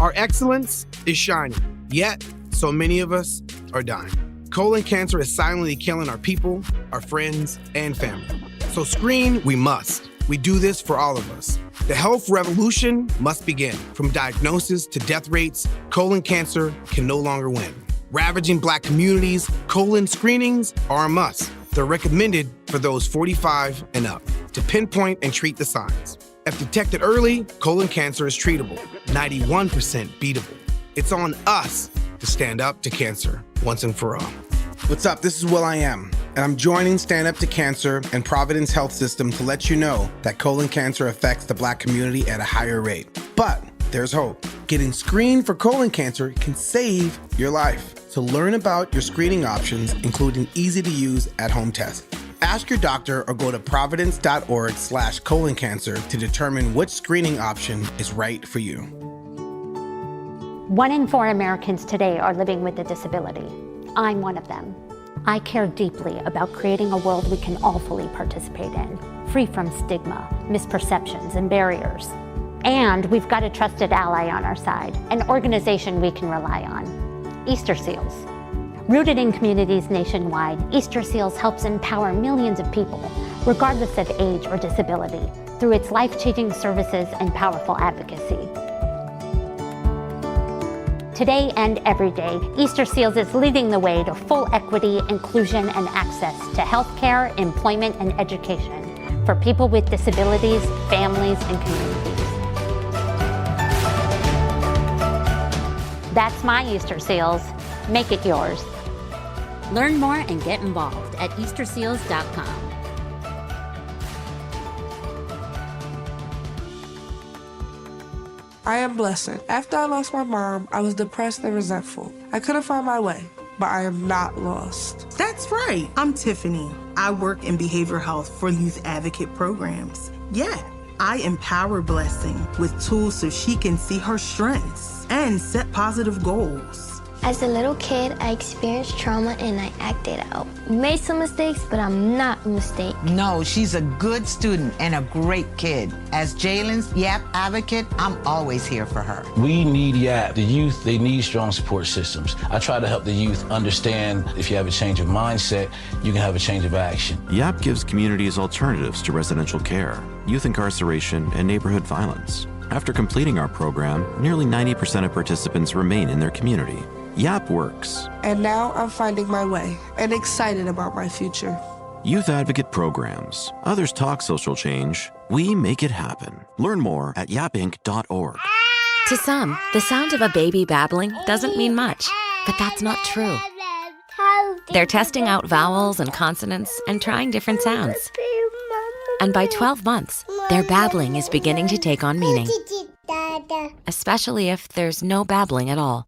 Our excellence is shining, yet so many of us are dying. Colon cancer is silently killing our people, our friends, and family. So screen we must. We do this for all of us. The health revolution must begin. From diagnosis to death rates, colon cancer can no longer win. Ravaging Black communities, colon screenings are a must. They're recommended for those 45 and up to pinpoint and treat the signs. If detected early, colon cancer is treatable, 91% beatable. It's on us to stand up to cancer once and for all. What's up? This is will.i.am, and I'm joining Stand Up to Cancer and Providence Health System to let you know that colon cancer affects the Black community at a higher rate. But there's hope. Getting screened for colon cancer can save your life. So learn about your screening options, including easy-to-use at-home tests. Ask your doctor or go to providence.org/colon cancer to determine which screening option is right for you. 1 in 4 Americans today are living with a disability. I'm one of them. I care deeply about creating a world we can all fully participate in, free from stigma, misperceptions, and barriers. And we've got a trusted ally on our side, an organization we can rely on, Easter Seals. Rooted in communities nationwide, Easter Seals helps empower millions of people, regardless of age or disability, through its life-changing services and powerful advocacy. Today and every day, Easter Seals is leading the way to full equity, inclusion, and access to healthcare, employment, and education for people with disabilities, families, and communities. That's my Easter Seals. Make it yours. Learn more and get involved at easterseals.com. I am Blessing. After I lost my mom, I was depressed and resentful. I couldn't find my way, but I am not lost. That's right. I'm Tiffany. I work in behavioral health for youth advocate programs. Yeah, I empower Blessing with tools so she can see her strengths and set positive goals. As a little kid, I experienced trauma and I acted out. Made some mistakes, but I'm not a mistake. No, she's a good student and a great kid. As Jalen's YAP advocate, I'm always here for her. We need YAP. The youth, they need strong support systems. I try to help the youth understand if you have a change of mindset, you can have a change of action. YAP gives communities alternatives to residential care, youth incarceration, and neighborhood violence. After completing our program, nearly 90% of participants remain in their community. YAP works. And now I'm finding my way and excited about my future. Youth Advocate Programs. Others talk social change. We make it happen. Learn more at yapinc.org. To some, the sound of a baby babbling doesn't mean much, but that's not true. They're testing out vowels and consonants and trying different sounds. And by 12 months, their babbling is beginning to take on meaning, especially if there's no babbling at all.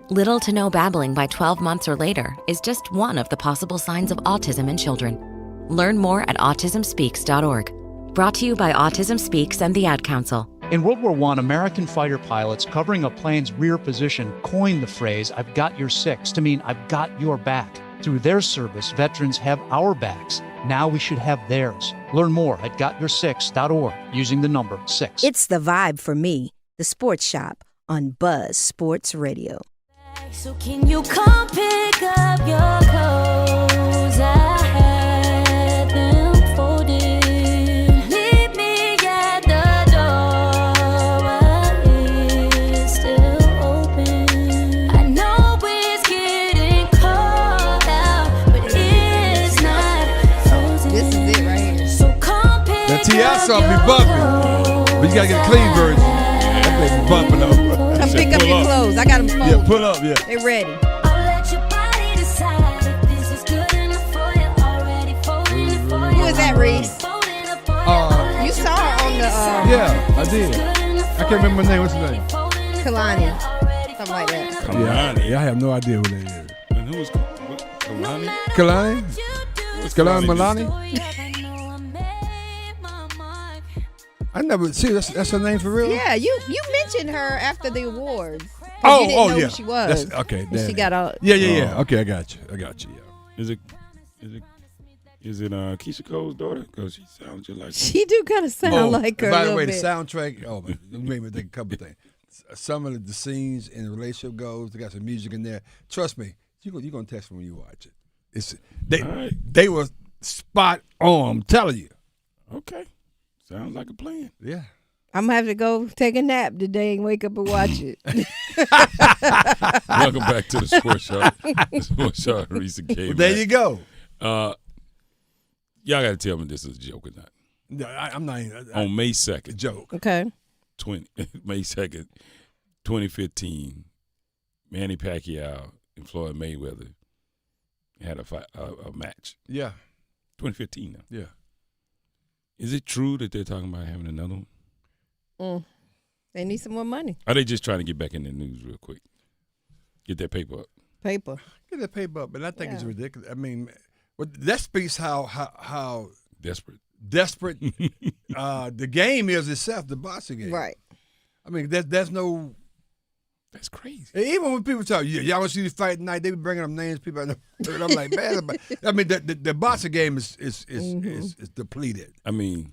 Little to no babbling by 12 months or later is just one of the possible signs of autism in children. Learn more at autismspeaks.org. Brought to you by Autism Speaks and the Ad Council. In World War I, American fighter pilots covering a plane's rear position coined the phrase, "I've got your six," to mean I've got your back. Through their service, veterans have our backs. Now we should have theirs. Learn more at gotyoursix.org using the number 6. It's the vibe for me, the Sports Shop on Buzz Sports Radio. So can you come pick up your clothes? I had them folded. Meet me at the door. It's still open. I know it's getting cold out, but it's not frozen. This is it right here. So come pick That T.I. song be bumping, but you gotta get a clean version. That thing bumping up. Come pick up your clothes. I got them folded. Yeah, pull up, yeah. They ready. Who is that, Reese? You saw her on the... yeah, I did. I can't remember her name. What's her name? Kalani. Something like that. Yeah, I have no idea who that is. And who was Kalani? Kalani? Kalani Milani? I never see that's her name for real. Yeah, you mentioned her after the awards. Oh, you didn't know yeah. who she was. That's, okay, And she got all. Yeah. Okay, I got you. Yeah. Is it Keisha Cole's daughter? Because she sounds just like her. She do kind of sound like her. By a the way, little the bit. soundtrack. Oh, man, it made me think a couple things. some of the scenes in the relationship goes. They got some music in there. Trust me, you're gonna text me when you watch it. They were spot on. I'm telling you. Okay, sounds like a plan. Yeah. I'm gonna have to go take a nap today and wake up and watch it. Welcome back to the Sports Shop. Sports Shop, Reese and K. Well, there you go. Y'all got to tell me this is a joke or not. No, I'm not even. On May 2nd. Joke. Okay. May 2nd, 2015, Manny Pacquiao and Floyd Mayweather had a match. Yeah. 2015 now. Yeah. Is it true that they're talking about having another one? They need some more money. Are they just trying to get back in the news real quick? Get that paper up. Paper. Get that paper up, but I think it's ridiculous. I mean, that speaks how desperate the game is itself, the boxing game. Right. I mean, there's no. That's crazy. Even when people talk, y'all want to see the fight tonight? They be bringing up names people I never heard. I'm like, man, I mean, the boxing game is depleted. I mean,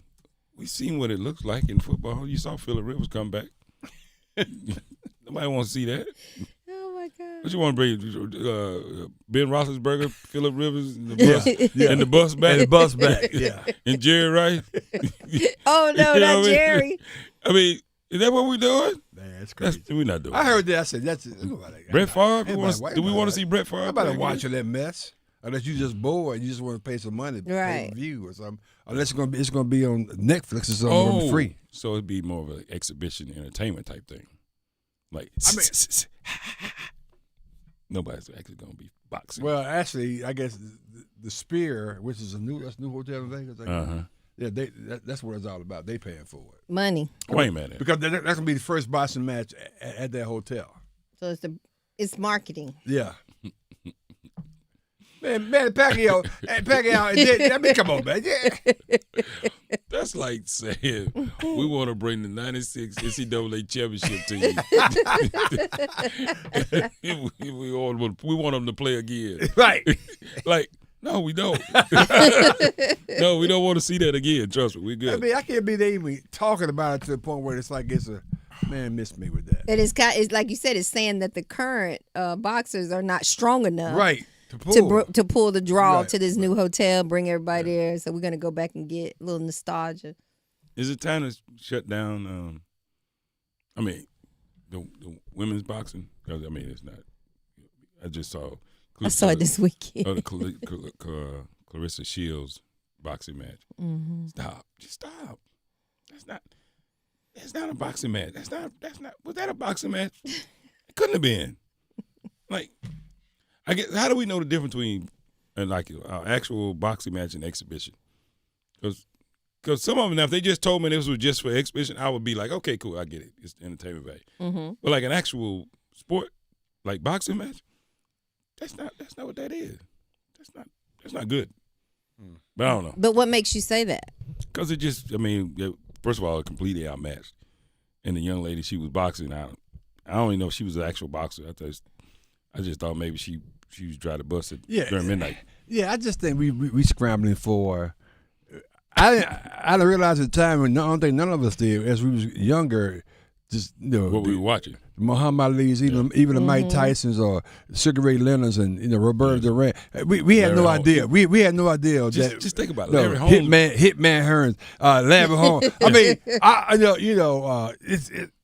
we seen what it looks like in football. You saw Phillip Rivers come back. Nobody wants to see that. Oh my God! What you want to bring? Ben Roethlisberger, Phillip Rivers, and the bus back, and the bus back, yeah, and Jerry Rice. Oh no, not Jerry. I mean, is that what we're doing? Man, that's crazy. We're not doing. I heard that. I said that's Brett Favre. Do we want to see Brett Favre? Everybody watching that mess. Unless you just bored, and you just want to pay some money, right? Pay view or something. Unless it's gonna be on Netflix or something on free. So it'd be more of an exhibition entertainment type thing. Like, I mean, nobody's actually gonna be boxing. Well, actually, I guess the Spear, which is that's a new hotel in Vegas. Yeah, that's what it's all about. They paying for it. Money. Wait a minute. Because that's gonna be the first boxing match at that hotel. So it's marketing. Yeah. Man, Pacquiao, I mean, come on, man. Yeah. That's like saying we want to bring the 96 NCAA championship to you. we want them to play again. Right. Like, no, we don't. No, we don't want to see that again. Trust me, we're good. I mean, I can't be they even talking about it to the point where it's like it's a man missed me with that. It's like you said, it's saying that the current boxers are not strong enough. Right. To pull the draw to this new hotel, bring everybody there. So we're gonna go back and get a little nostalgia. Is it time to shut down? I mean, the women's boxing, because I mean it's not. I just saw. I saw it this weekend. The Clarissa Shields boxing match. Mm-hmm. Stop! Just stop. That's not a boxing match. That's not. Was that a boxing match? It couldn't have been. Like. I guess, how do we know the difference between like an actual boxing match and exhibition? Because some of them, now, if they just told me this was just for exhibition, I would be like, okay, cool, I get it. It's entertainment value. Mm-hmm. But like an actual sport, like boxing match, that's not what that is. That's not good. But I don't know. But what makes you say that? Because it just, I mean, first of all, it completely outmatched. And the young lady, she was boxing. I don't even know if she was an actual boxer. I just thought maybe she was trying to bust it during midnight. Yeah, I just think we scrambling for. I didn't realize at the time, and I don't think none of us did, as we was younger, just what we were watching. Muhammad Ali's, even the Mike Tysons or Sugar Ray Leonard's and Roberto Duran. We had no idea. We had no idea. Just think about it. Larry Holmes. Hitman Hearns, Larry Holmes. I mean,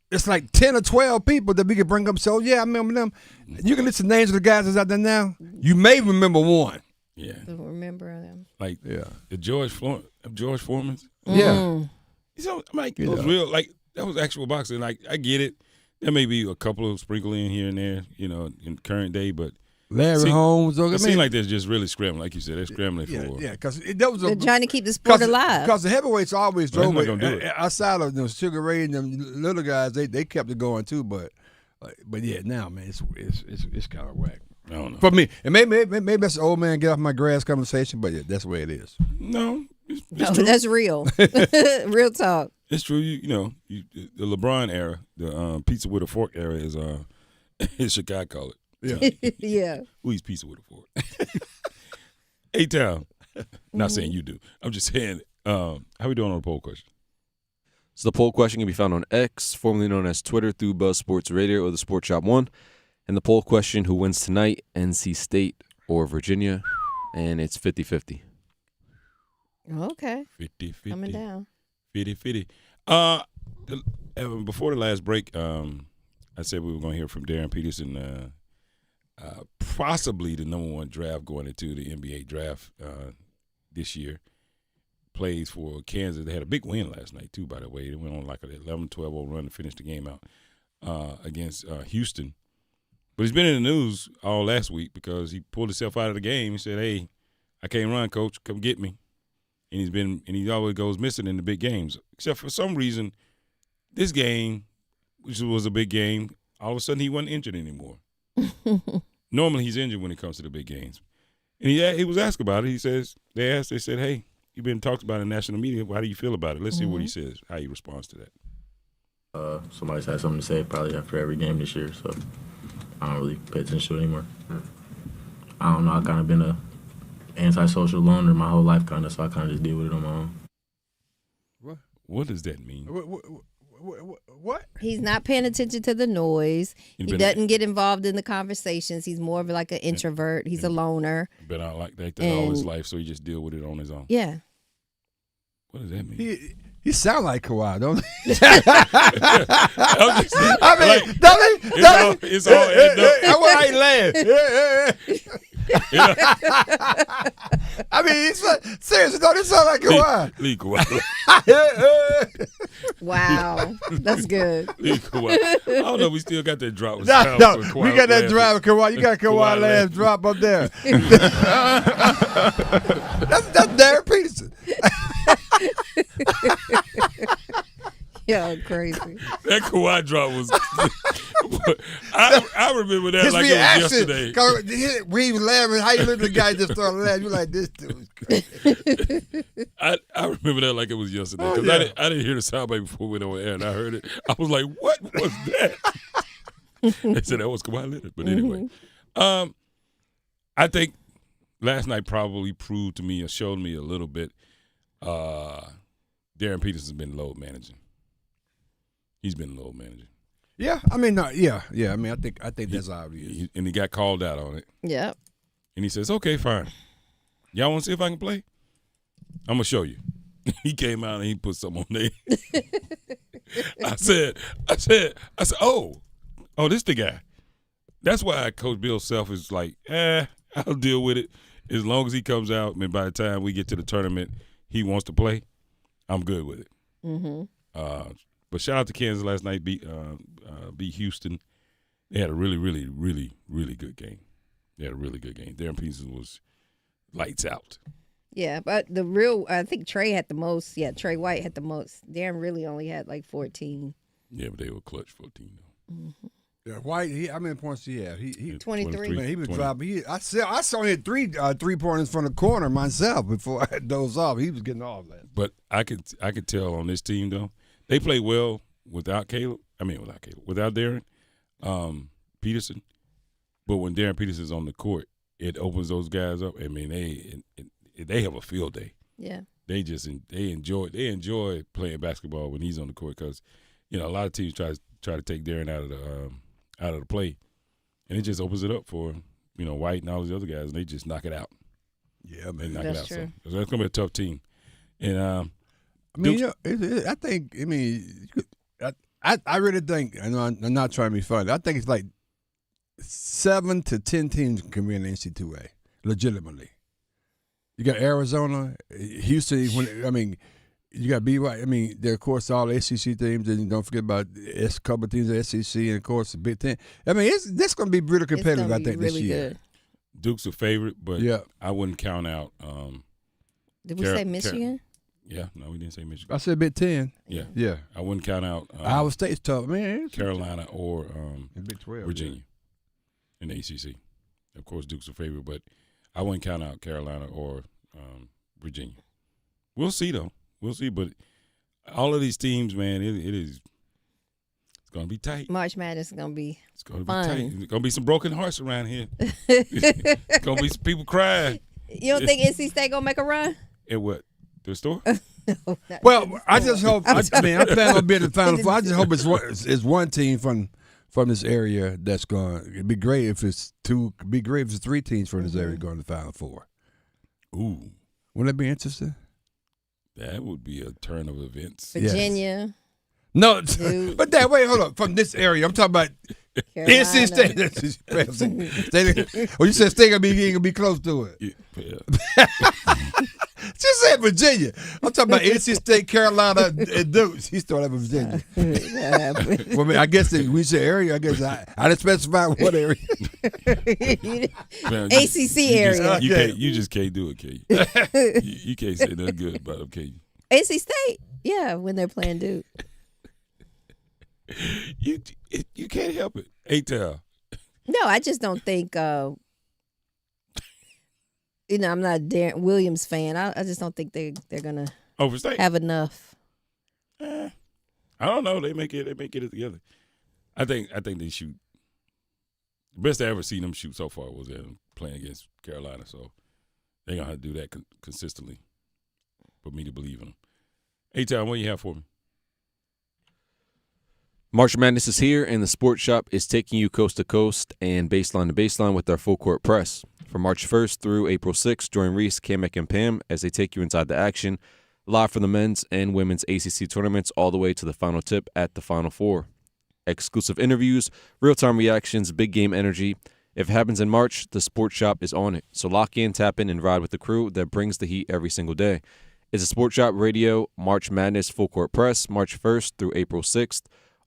it's like 10 or 12 people that we could bring up. So, yeah, I remember them. You can list the names of the guys that's out there now. You may remember one. Yeah. Don't remember them. Like, the George Foreman's. Yeah. So, like, it was real. Like, that was actual boxing. Like, I get it. There may be a couple of sprinkle in here and there, in current day, but Larry Holmes. It seems like they're just really scrambling. Like you said, they're scrambling for. Yeah, because they're trying to keep the sport alive. Because the heavyweights always drove it. Outside of Sugar Ray and them little guys, they kept it going too. But yeah, now man, it's kind of whack. I don't know. For me, and maybe that's an old man get off my grass conversation, but yeah, that's the way it is. No, it's true. That's real. Real talk. It's true. The LeBron era, the pizza with a fork era is Chicago call it. Yeah. Yeah. Who eats pizza with a fork? A-Town. Not saying you do. I'm just saying, how we doing on the poll question? So the poll question can be found on X, formerly known as Twitter, through Buzz Sports Radio or the Sports Shop 1. And the poll question, who wins tonight, NC State or Virginia? And it's 50-50. Okay. 50-50. Coming down. 50-50. Before the last break, I said we were going to hear from Darren Peterson, possibly the number one draft going into the NBA draft this year. Plays for Kansas. They had a big win last night, too, by the way. They went on like an 11-12 run to finish the game out against Houston. But he's been in the news all last week because he pulled himself out of the game. He said, hey, I can't run, coach. Come get me. And he always goes missing in the big games. Except for some reason, this game, which was a big game, all of a sudden he wasn't injured anymore. Normally he's injured when it comes to the big games. And he was asked about it. They said, hey, you've been talked about in national media. How do you feel about it? Let's see what he says, how he responds to that. Somebody's had something to say probably after every game this year, so I don't really pay attention to it anymore. I don't know. I've kind of been a antisocial loner my whole life, kind of, so I kind of just deal with it on my own. What does that mean? What? He's not paying attention to the noise. He doesn't get involved in the conversations. He's more of like an introvert. He's a loner. Been out like that all his life, so he just deal with it on his own. Yeah. What does that mean? He sound like Kawhi, don't he? It's all end up. That's why I ain't laughing. I mean, seriously, don't it sound like Kawhi? Lee Kawhi. Wow, that's good. Lee Kawhi. I don't know. We still got that drop. No, we got that drop with Kawhi. You got Kawhi last drop up there. That's Darren Peterson. Yo, crazy. That Kawhi drop was. I remember that like it was yesterday. We was laughing. How you look at the guy just started laughing? You like, this dude's crazy. I remember that like it was yesterday because I didn't hear the soundbite before we went on air, and I heard it. I was like, "What was that?" They said that was Kawhi Leonard, but anyway, I think last night probably proved to me or showed me a little bit. Darren Peterson's been load managing. He's been load managing. Yeah, I mean, yeah. I mean, I think that's obvious. And he got called out on it. Yeah. And he says, "Okay, fine. Y'all want to see if I can play? I'm gonna show you." He came out and he put something on there. I said, oh, this the guy. That's why Coach Bill Self is like, I'll deal with it as long as he comes out. And by the time we get to the tournament, he wants to play. I'm good with it. Mm-hmm. But shout out to Kansas last night, beat Houston. They had a really, really, really, really good game. Darren Peterson was lights out. Yeah, but I think Trey had the most. Yeah, Trey White had the most. Darren really only had like 14. Yeah, but they were clutch 14 though. Mm-hmm. Yeah, White. How many points he had? He 23. Man, he was dropping. I saw him hit three pointers from the corner myself before I dozed off. He was getting off that. But I could tell on this team though, they play well without Darren Peterson. But when Darren Peterson's on the court, it opens those guys up. I mean, they have a field day. Yeah. They enjoy playing basketball when he's on the court because, a lot of teams try to take Darren out of the play, and it just opens it up for White and all these other guys, and they just knock it out. Yeah, man, knock That's it out. true. So it's gonna be a tough team, and I mean, I think. I mean, I really think. I know I'm not trying to be funny. I think it's like 7 to 10 teams can be in the NC2A legitimately. You got Arizona, Houston. You got BYU. I mean, there of course all the SEC teams, and don't forget about a couple of teams, the SEC, and of course the Big Ten. I mean, this going to be really competitive. I think really this year. Good. Duke's a favorite, but yeah. I wouldn't count out. Did we say Michigan? Yeah, no, we didn't say Michigan. I said Big Ten. Yeah. I wouldn't count out Iowa State's tough, man. Carolina or Big 12, Virginia in the ACC. Of course, Duke's a favorite, but I wouldn't count out Carolina or Virginia. We'll see though. We'll see, but all of these teams, man, it's going to be tight. March Madness is going to be It's going to be fun. tight. There's going to be some broken hearts around here. It's going to be some people crying. You don't think NC State going to make a run? At what? The store? Well, I just hope. I mean, I plan on being in the Final Four. I just hope it's one team from this area that's going. It'd be great if it's two. It'd be great if it's three teams from this area going to the Final Four. Ooh, wouldn't that be interesting? That would be a turn of events. Virginia. Yes. No, but wait, hold up. From this area, I'm talking about NC State. Well, you said State ain't gonna be close to it. Yeah. Just said Virginia. I'm talking about NC State, Carolina, and Duke. He started with Virginia. Well, I mean, I guess we said area. I guess I didn't specify what area. Man, ACC area. You just can't do it, can you? You can't say nothing good about them, can you? AC State, yeah, when they're playing Duke. You can't help it. A-Town. No, I just don't think. I'm not a Darren Williams fan. I just don't think they're gonna have enough. I don't know. They make it together. I think they shoot. The best I ever seen them shoot so far was them playing against Carolina. So they're gonna have to do that consistently for me to believe in them. A-Town, what do you have for me? March Madness is here, and the Sports Shop is taking you coast to coast and baseline to baseline with our full court press. From March 1st through April 6th, join Reese, Kamek, and Pam as they take you inside the action, live from the men's and women's ACC tournaments all the way to the final tip at the Final Four. Exclusive interviews, real-time reactions, big game energy. If it happens in March, the Sports Shop is on it. So lock in, tap in, and ride with the crew that brings the heat every single day. It's a Sports Shop Radio March Madness full court press, March 1st through April 6th.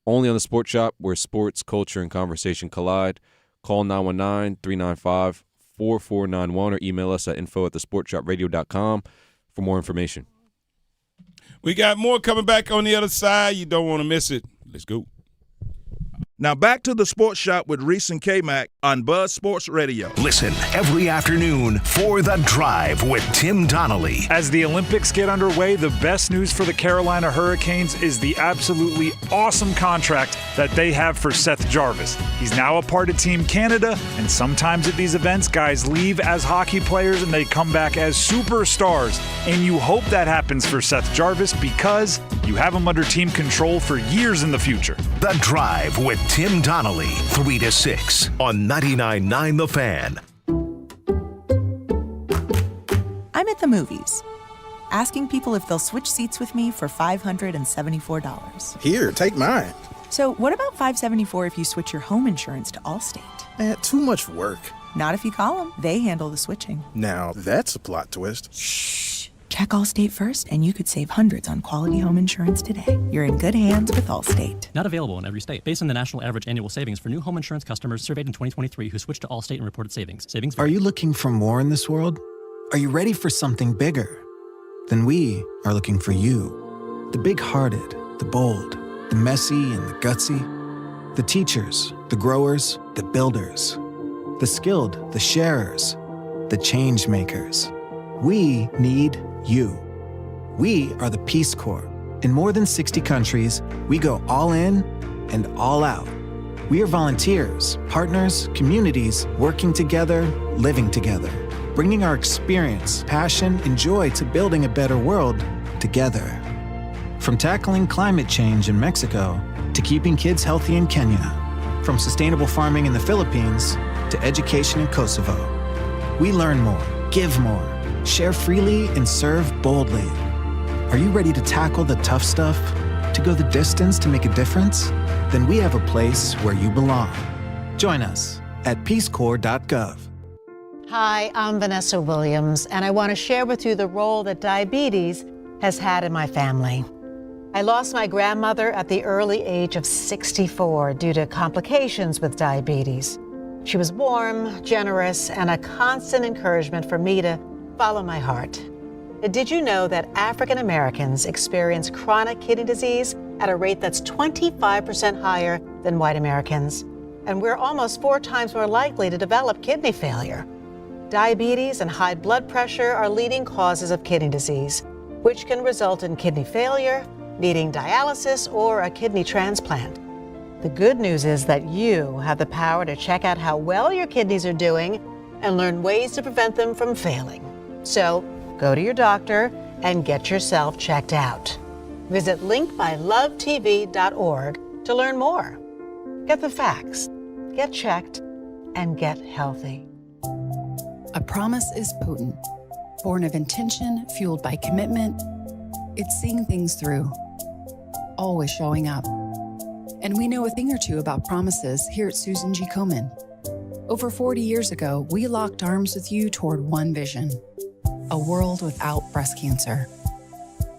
Only on the Sports Shop, where sports, culture, and conversation collide. Call 919-395-4491 or email us at info@thesportshopradio.com for more information. We got more coming back on the other side. You don't want to miss it. Let's go. Now back to the Sports Shop with Reese and K-Mac on Buzz Sports Radio. Listen every afternoon for The Drive with Tim Donnelly. As the Olympics get underway, the best news for the Carolina Hurricanes is the absolutely awesome contract that they have for Seth Jarvis. He's now a part of Team Canada, and sometimes at these events, guys leave as hockey players and they come back as superstars. And you hope that happens for Seth Jarvis because you have him under team control for years in the future. The Drive with Tim Donnelly, 3 to 6 on 99.9 The Fan. I'm at the movies, asking people if they'll switch seats with me for $574. Here, take mine. So what about $574 if you switch your home insurance to Allstate? Too much work. Not if you call them. They handle the switching. Now, that's a plot twist. Shh. Check Allstate first, and you could save hundreds on quality home insurance today. You're in good hands with Allstate. Not available in every state. Based on the national average annual savings for new home insurance customers surveyed in 2023 who switched to Allstate and reported savings. Savings Are you looking for more in this world? Are you ready for something bigger? Then we are looking for you. The big-hearted, the bold, the messy and the gutsy. The teachers, the growers, the builders. The skilled, the sharers, the change makers. We need you. We are the Peace Corps. In more than 60 countries, we go all in and all out. We are volunteers, partners, communities, working together, living together, bringing our experience, passion, and joy to building a better world together. From tackling climate change in Mexico to keeping kids healthy in Kenya, from sustainable farming in the Philippines to education in Kosovo. We learn more, give more, share freely, and serve boldly. Are you ready to tackle the tough stuff? To go the distance to make a difference? Then we have a place where you belong. Join us at peacecorps.gov. Hi, I'm Vanessa Williams, and I want to share with you the role that diabetes has had in my family. I lost my grandmother at the early age of 64 due to complications with diabetes. She was warm, generous, and a constant encouragement for me to follow my heart. Did you know that African Americans experience chronic kidney disease at a rate that's 25% higher than white Americans? And we're almost 4 times more likely to develop kidney failure. Diabetes and high blood pressure are leading causes of kidney disease, which can result in kidney failure, needing dialysis, or a kidney transplant. The good news is that you have the power to check out how well your kidneys are doing and learn ways to prevent them from failing. So go to your doctor and get yourself checked out. Visit linkmylovetv.org to learn more. Get the facts, get checked, and get healthy. A promise is potent, born of intention, fueled by commitment. It's seeing things through, always showing up. And we know a thing or two about promises here at Susan G. Komen. Over 40 years ago, we locked arms with you toward one vision: a world without breast cancer.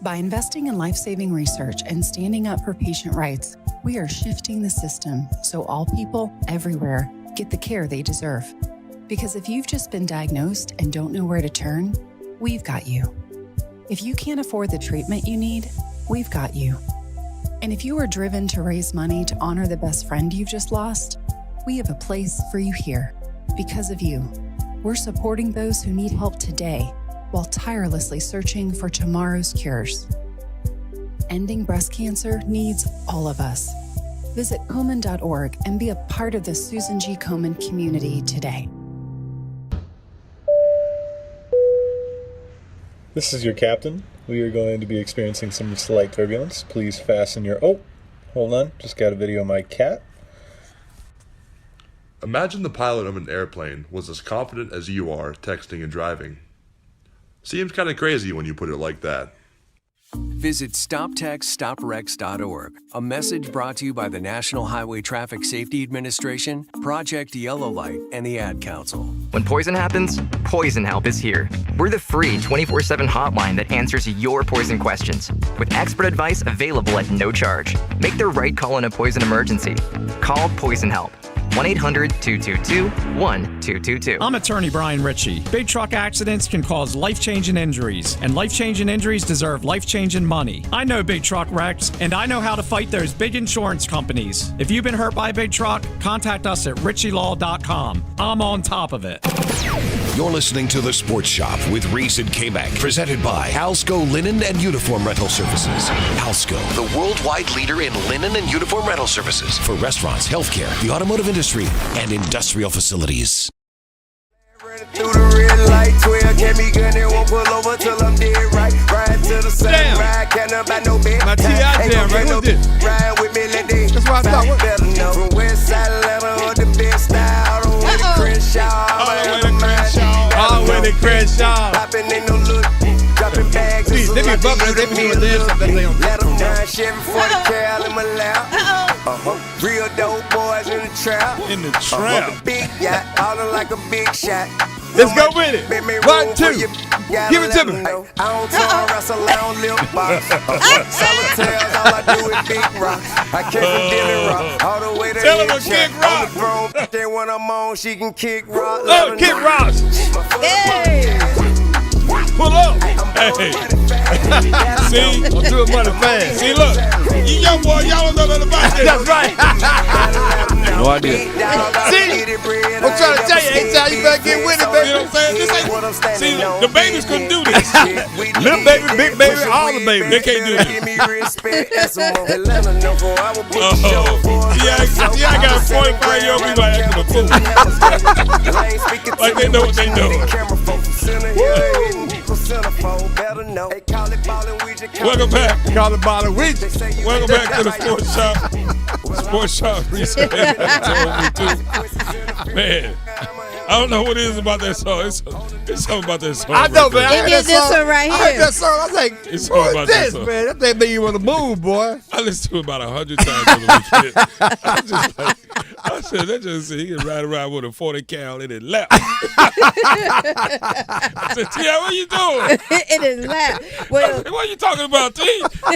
By investing in life-saving research and standing up for patient rights, we are shifting the system so all people everywhere get the care they deserve. Because if you've just been diagnosed and don't know where to turn, we've got you. If you can't afford the treatment you need, we've got you. And if you are driven to raise money to honor the best friend you've just lost, we have a place for you here. Because of you, we're supporting those who need help today while tirelessly searching for tomorrow's cures. Ending breast cancer needs all of us. Visit Komen.org and be a part of the Susan G. Komen community today. This is your captain. We are going to be experiencing some slight turbulence. Please fasten your... Oh, hold on. Just got a video of my cat. Imagine the pilot of an airplane was as confident as you are texting and driving. Seems kind of crazy when you put it like that. Visit StopTextStopWrecks.org. A message brought to you by the National Highway Traffic Safety Administration, Project Yellow Light, and the Ad Council. When poison happens, Poison Help is here. We're the free 24/7 hotline that answers your poison questions, with expert advice available at no charge. Make the right call in a poison emergency. Call Poison Help. 1-800-222-1222. I'm attorney Brian Ritchie. Big truck accidents can cause life-changing injuries, and life-changing injuries deserve life-changing money. I know big truck wrecks, and I know how to fight those big insurance companies. If you've been hurt by a big truck, contact us at ritchielaw.com. I'm on top of it. You're listening to The Sports Shop with Reese and K-Mac, presented by Halsco Linen and Uniform Rental Services. Halsco, the worldwide leader in linen and uniform rental services for restaurants, healthcare, the automotive industry, and industrial facilities. Through the red light, 12 can't be good, it won't pull over till I'm dead right. Ride to the sun, ride, can't about no bed. My T.I. jam, right? What's this? Ride with me, let they. That's what I thought. Better know from West Side Atlanta or the best style. All the way to Crenshaw. All the way to Crenshaw. Popping ain't no look. Dropping bags. Please, they be bumping, they be doing this. Let them down, Chevy 40 cal in my lap. Real dope boys in the trap. In the trap. Big yacht, ballin' like a big shot. Let's go with it. 1, 2. Give it to me. I don't talk wrestle, I don't lip box. Solitaires, all I do is big rocks. I came from Dilly Rock, all the way to Tell him to kick rock. On the throne, then when I'm on, she can kick rock. Oh, kick rocks. Hey. Pull up. Hey. See? I'm doing money fast. See, look. You young boy, y'all don't know nothing about this. That's right. No idea. See? I'm trying to tell you, anytime you better get with it, baby. You know what I'm saying? This ain't, see, the babies couldn't do this. Little baby, big baby, all the babies. They can't do this. Yeah, I got a 45-year-old people acting a fool. Like they know what they doing. Welcome back. Call it ball of wheat. Welcome back to the Sports Shop. Sports Shop reset. Man, I don't know what it is about that song. It's something about that song. I know, man. I Give me this one right I heard here. that song. I was like, It's something what about is that this, song. man? That thing make you want to move, boy. I listened to it about 100 times on the weekend. I said, that just said he can ride around with a 40 cal in his lap. I said, T.I., what you doing? In his lap. Well, What are you talking about, T?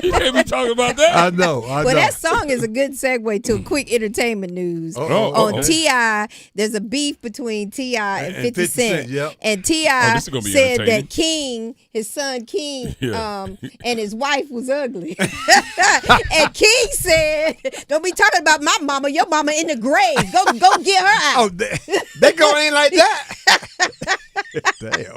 You can't be talking about that. I know. well, that song is a good segue to quick entertainment news. On T.I., there's a beef between T.I. and 50 Cent. Yep. And T.I. this is gonna be said entertaining. that King, his son King, Yeah. and his wife was ugly. And King said, don't be talking about my mama. Your mama in the grave. Go get her out. Oh, they going in like that? Damn.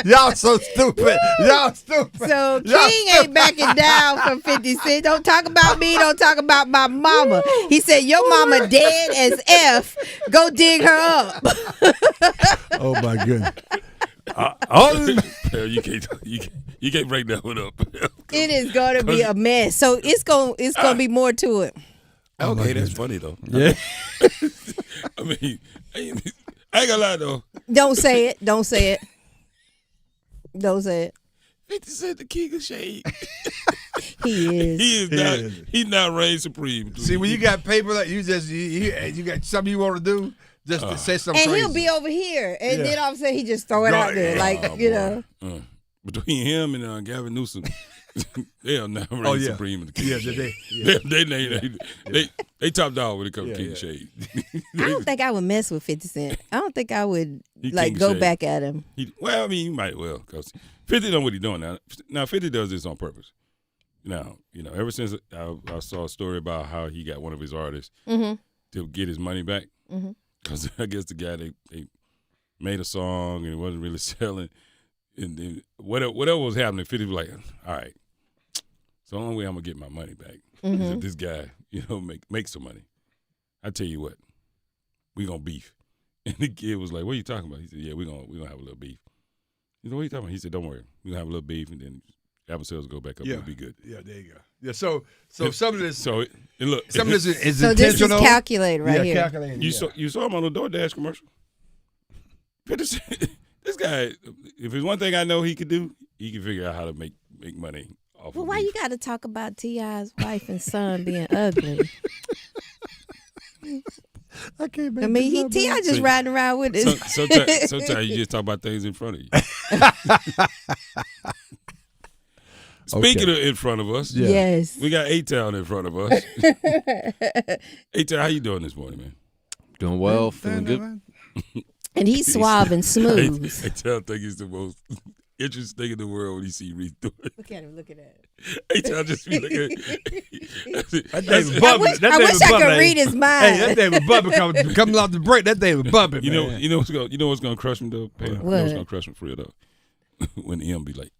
You Y'all so stupid. Y'all stupid. So Y'all King ain't backing down from 50 Cent. Don't talk about me. Don't talk about my mama. He said, your mama dead as F. Go dig her up. Oh, my goodness. You can't break that one up. It is going to be a mess. So it's going to be more to it. Okay, that's funny, though. Yeah. I mean, I ain't gonna lie, though. Don't say it. Don't say it. Don't say it. 50 Cent the king of shade. He is. He's not reign supreme. See, when you got paper, like you got something you want to do, just to say something And crazy. he'll be over here. And then all of a sudden he just throw it out there. Like, you know. Between him and Gavin Newsom, they are not reign supreme. They top dog when it comes to king of shade. I don't think I would mess with 50 Cent. I don't think I would He like king go shade. back at him. Well, I mean, you might well, because 50 know what he's doing now. Now, 50 does this on purpose. Now, ever since I saw a story about how he got one of his artists to get his money back, because I guess the guy, they made a song and it wasn't really selling. And then whatever was happening, 50 was like, all right, so the only way I'm going to get my money back is if this guy, make some money. I tell you what, we going to beef. And the kid was like, what are you talking about? He said, yeah, we're gonna have a little beef. He said, what are you talking about? He said, don't worry. We're going to have a little beef, and then album sales go back up. Yeah. It'll be good. Yeah, there you go. Yeah, so some of this. So look, some of this is so intentional. This is calculated right here. Calculated. You saw him on the DoorDash commercial. This guy, if there's one thing I know he could do, he can figure out how to make money off Well, of why beef. you got to talk about T.I.'s wife and son being ugly? I can't make I mean, T.I. just riding around with it. Sometimes you just talk about things in front of you. Speaking of in front of us, yes, we got A-Town in front of us. A-Town, how you doing this morning, man? Doing well, feeling good. And he's suave and smooth. A-Town think he's the most interesting thing in the world when he see Reese doing it. Look at him, look at that. A-Town just be looking That thing was bumping. I wish I could read his mind. Hey, that thing was bumping coming off the break. That thing was bumping. You know what's gonna crush him though? Pam? You know What? what's gonna crush him for real though? When M be like,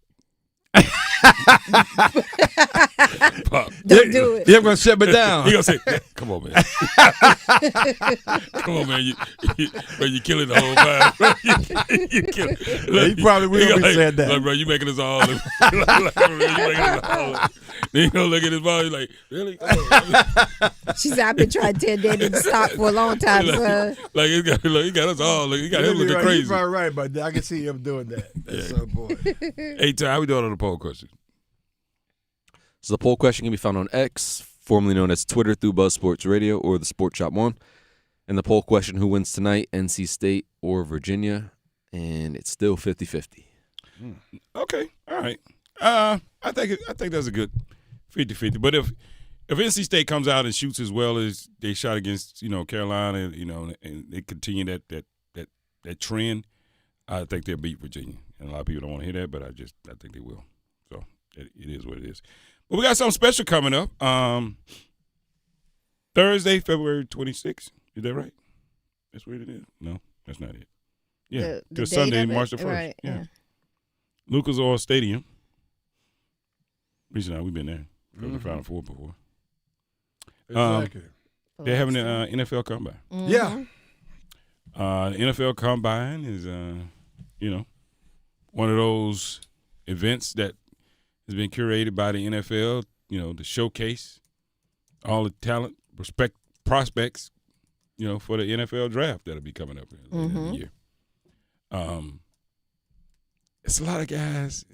Pop. Don't do it. You're gonna shut me down. He gonna say, "Come on, man. Come on, man. You killing the whole vibe. you killing." He probably will be saying that. Like, bro, you making us all. You making us all. Then he gonna look at his body like, really? She said, I've been trying to tell Daddy to stop for a long time, son. Like he got us all. Like, he got him looking Right, crazy. You're probably right, but I can see him doing that at some point. Hey, Ty, how we doing on the poll question? So the poll question can be found on X, formerly known as Twitter, through Buzz Sports Radio or the Sports Shop One. And the poll question, who wins tonight, NC State or Virginia? And it's still 50-50. Okay, all right. I think that's a good 50-50. But if NC State comes out and shoots as well as they shot against Carolina, and they continue that trend, I think they'll beat Virginia. And a lot of people don't want to hear that, but I think they will. So it is what it is. But we got something special coming up. Thursday, February 26th. Is that right? That's what it is? No, that's not it. Yeah, The Sunday, date of it? March the 1st. Right, yeah. Lucas Oil Stadium. Recently, we've been there. Go to Final Four before. Exactly. They're having the NFL Combine. Yeah. The NFL Combine is, one of those events that has been curated by the NFL, to showcase all the talent, prospects, for the NFL draft that'll be coming up later in the year. It's a lot of guys.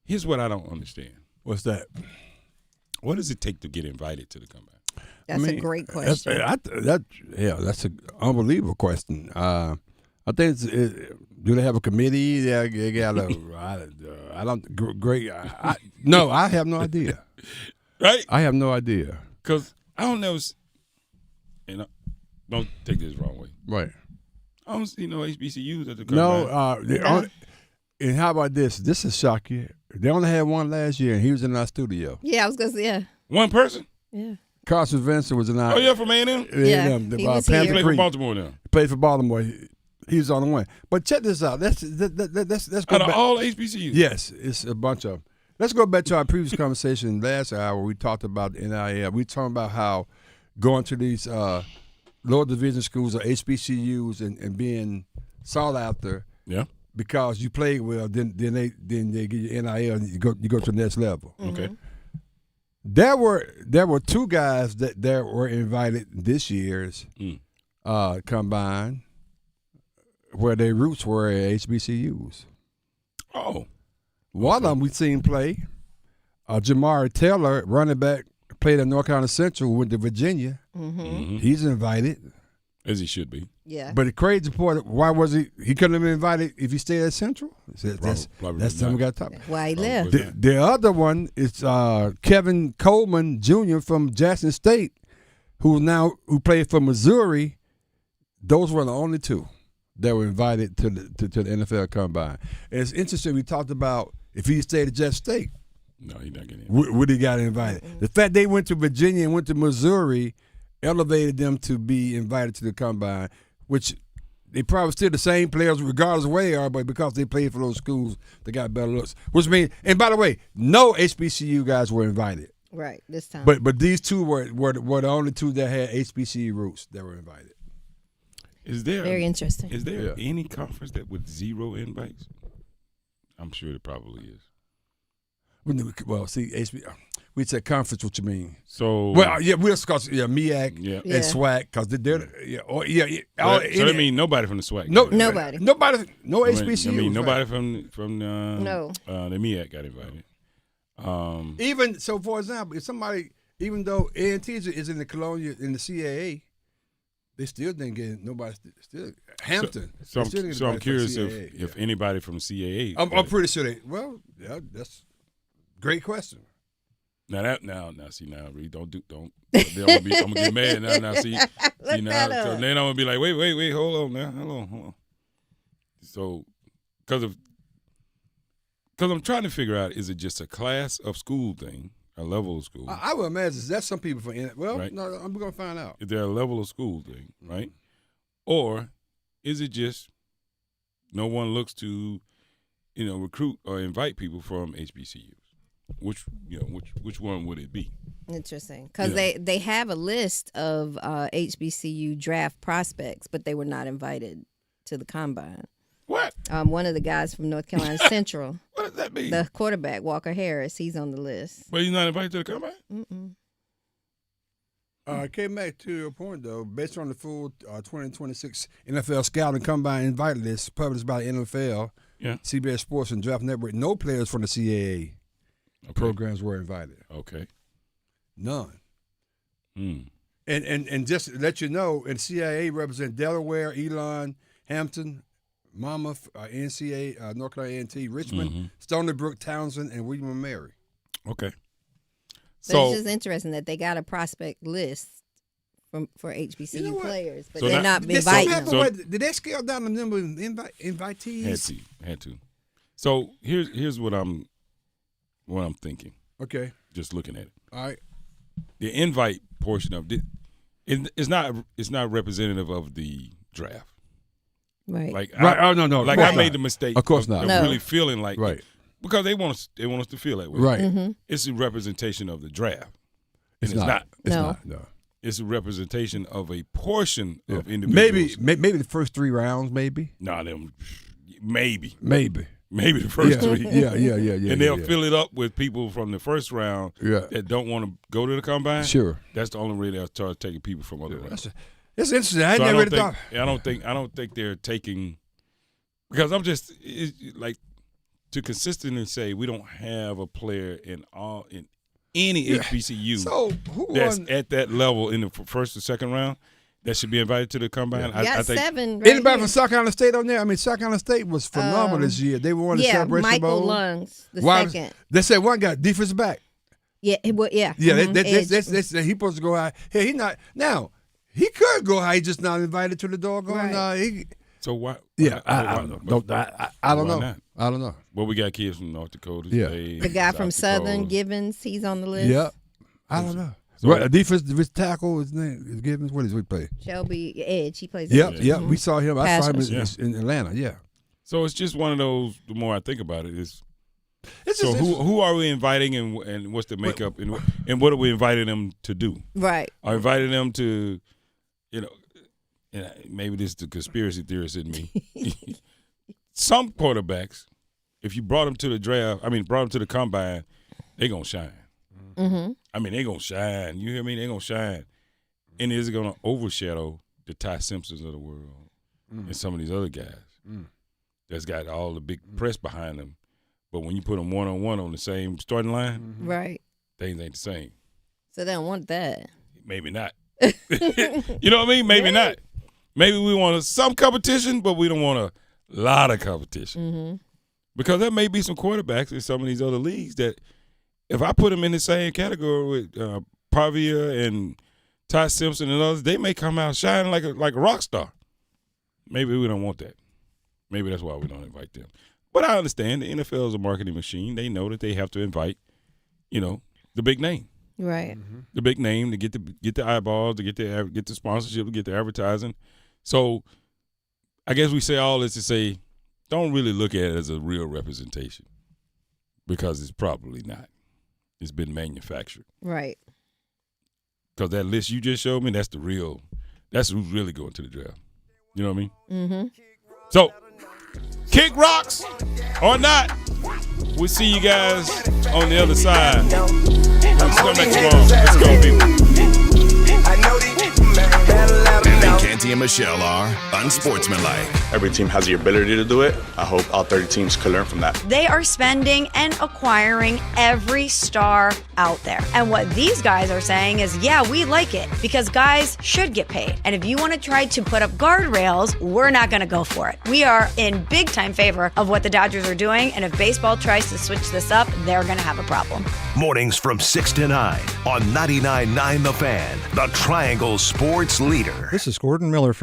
Here's what I don't understand. What's that? What does it take to get invited to the Combine? That's a great question. That's an unbelievable question. I think do they have a committee? They got no, I have no idea. Right? I have no idea. Because I don't know, and don't take this the wrong way. Right. I don't see no HBCUs at the Combine. No, and how about this? This is shocking. They only had one last year, and he was in our studio. Yeah, I was going to say, yeah. One person? Yeah. Carson Vincent was in our. Oh, yeah, from A&M? Yeah, he was here. Played for Baltimore now. Played for Baltimore. He was on the one. But check this out. Let's go Out of back. all HBCUs? Yes, it's a bunch of them. Let's go back to our previous conversation last hour. We talked about NIL. We talking about how going to these lower division schools or HBCUs and being sought after. Yeah. Because you played well, then they give you NIL and you go to the next level. Okay. There were two guys that were invited this year's combine where their roots were at HBCUs. Oh. One of them we seen play. Jamari Taylor, running back, played at North Carolina Central, went to Virginia. Mm-hmm. He's invited. As he should be. Yeah. But the crazy part, why was he? He couldn't have been invited if he stayed at Central. That's something we got to talk about. Why he left. The other one is Kevin Coleman Jr. from Jackson State, who played for Missouri. Those were the only two that were invited to the NFL Combine. And it's interesting. We talked about if he stayed at Jackson State. No, he's not getting invited. Would he got invited? Mm-hmm. The fact they went to Virginia and went to Missouri elevated them to be invited to the Combine, which they probably still the same players regardless of where they are, but because they played for those schools, they got better looks. Which means, and by the way, no HBCU guys were invited. Right, this time. But these two were the only two that had HBCU roots that were invited. Is there very interesting? Is there any conference that with 0 invites? I'm sure there probably is. Well, see, we said conference. What you mean? So we'll discuss MEAC and SWAC because they're So that means nobody from the SWAC. Nobody. No HBCU. I mean nobody from no. The MEAC got invited. Even so, for example, if somebody, even though A&T is in the Colonial in the CAA, they still didn't get nobody. Still Hampton. So I'm curious if anybody from the CAA. I'm pretty sure they. Well, yeah, that's a great question. Now Reed, don't. I'm gonna get mad now. Now see now. So then I'm gonna be like, wait, hold on. So, because I'm trying to figure out, is it just a class of school thing, a level of school? I would imagine that's some people from. Well, right? No, I'm gonna find out. Is there a level of school thing, right? Or is it just no one looks to, recruit or invite people from HBCUs? Which one would it be? Interesting, because they have a list of HBCU draft prospects, but they were not invited to the Combine. What? One of the guys from North Carolina Central. What does that mean? The quarterback, Walker Harris, he's on the list. But he's not invited to the Combine? Came back to your point, though. Based on the full 2026 NFL Scouting Combine invite list published by the NFL, CBS Sports and Draft Network, no players from the CAA programs were invited. Okay. None. And just to let you know, and CIA represent Delaware, Elon, Hampton, Monmouth, NCA, North Carolina A&T, Richmond, Stony Brook, Townsend, and William & Mary. Okay. So it's just interesting that they got a prospect list for HBCU players, but they're not inviting them. Did they scale down the number of invitees? Had to. So here's what I'm thinking. Okay. Just looking at it. All right. The invite portion of it is not representative of the draft. Right. No. Like I made the mistake. Of course not. Really feeling like because they want us to feel that way. Right. Mm-hmm. It's a representation of the draft. It's not. No. It's a representation of a portion of individuals. Maybe the first 3 rounds, maybe. Maybe the first 3. Yeah. And they'll fill it up with people from the first round that don't want to go to the Combine. Sure. That's the only way they'll start taking people from other rounds. It's interesting. I never really thought. I don't think they're taking, because I'm just like to consistently say we don't have a player in any HBCU that's at that level in the first or second round that should be invited to the Combine. I think 7. Right anybody from South Carolina State on there? I mean, South Carolina State was phenomenal this year. They won the Celebration Bowl. Michael Lungs, the second. They said one guy defensive back. Yeah, Yeah, they he supposed to go high. Hey, he not now. He could go high. He's just not invited to the doggone. Right. So why? Yeah, I don't know. I don't know. Well, we got kids from North Dakota. Yeah. The guy from Southern, Givens, he's on the list. Yeah. I don't know. So, What, a defensive tackle, his name is Gibbons. What is he play? Shelby Edge, he plays. Yep, edge. yep. Mhm. We saw him. I saw him Pass in Atlanta. Yeah. So it's just one of those. The more I think about it, it's It's so just- who are we inviting and what's the makeup and what are we inviting them to do? Right. Are inviting them to, and maybe this is the conspiracy theorist in me. Some quarterbacks, if you brought them to the draft, brought them to the combine, they gonna shine. Mm-hmm. I mean, they gonna shine. You hear me? They gonna shine, and is it gonna overshadow the Ty Simpsons of the world and some of these other guys that's got all the big press behind them? But when you put them one-on-one on the same starting line, Right. things ain't the same. So they don't want that. Maybe not. You know what I mean? Maybe not. Maybe we want some competition, but we don't want a lot of competition. Mm-hmm. Because there may be some quarterbacks in some of these other leagues that if I put them in the same category with Pavia and Ty Simpson and others, they may come out shining like a rock star. Maybe we don't want that. Maybe that's why we don't invite them. But I understand the NFL is a marketing machine. They know that they have to invite, the big name. Right. The big name to get the eyeballs, to get the sponsorship, to get the advertising. So I guess we say all this to say, don't really look at it as a real representation because it's probably not. It's been manufactured. Right. Because that list you just showed me, that's who's really going to the draft. You know what I mean? Mm-hmm. So, kick rocks or not, we'll see you guys on the other side. Let's come back tomorrow. Let's go, people. And Canty and Michelle are unsportsmanlike. Every team has the ability to do it. I hope all 30 teams can learn from that. They are spending and acquiring every star out there. And what these guys are saying is, yeah, we like it because guys should get paid. And if you want to try to put up guardrails, we're not going to go for it. We are in big time favor of what the Dodgers are doing. And if baseball tries to switch this up, they're going to have a problem. Mornings from 6 to 9 on 99.9 The Fan, the Triangle Sports Leader. This is Gordon Miller from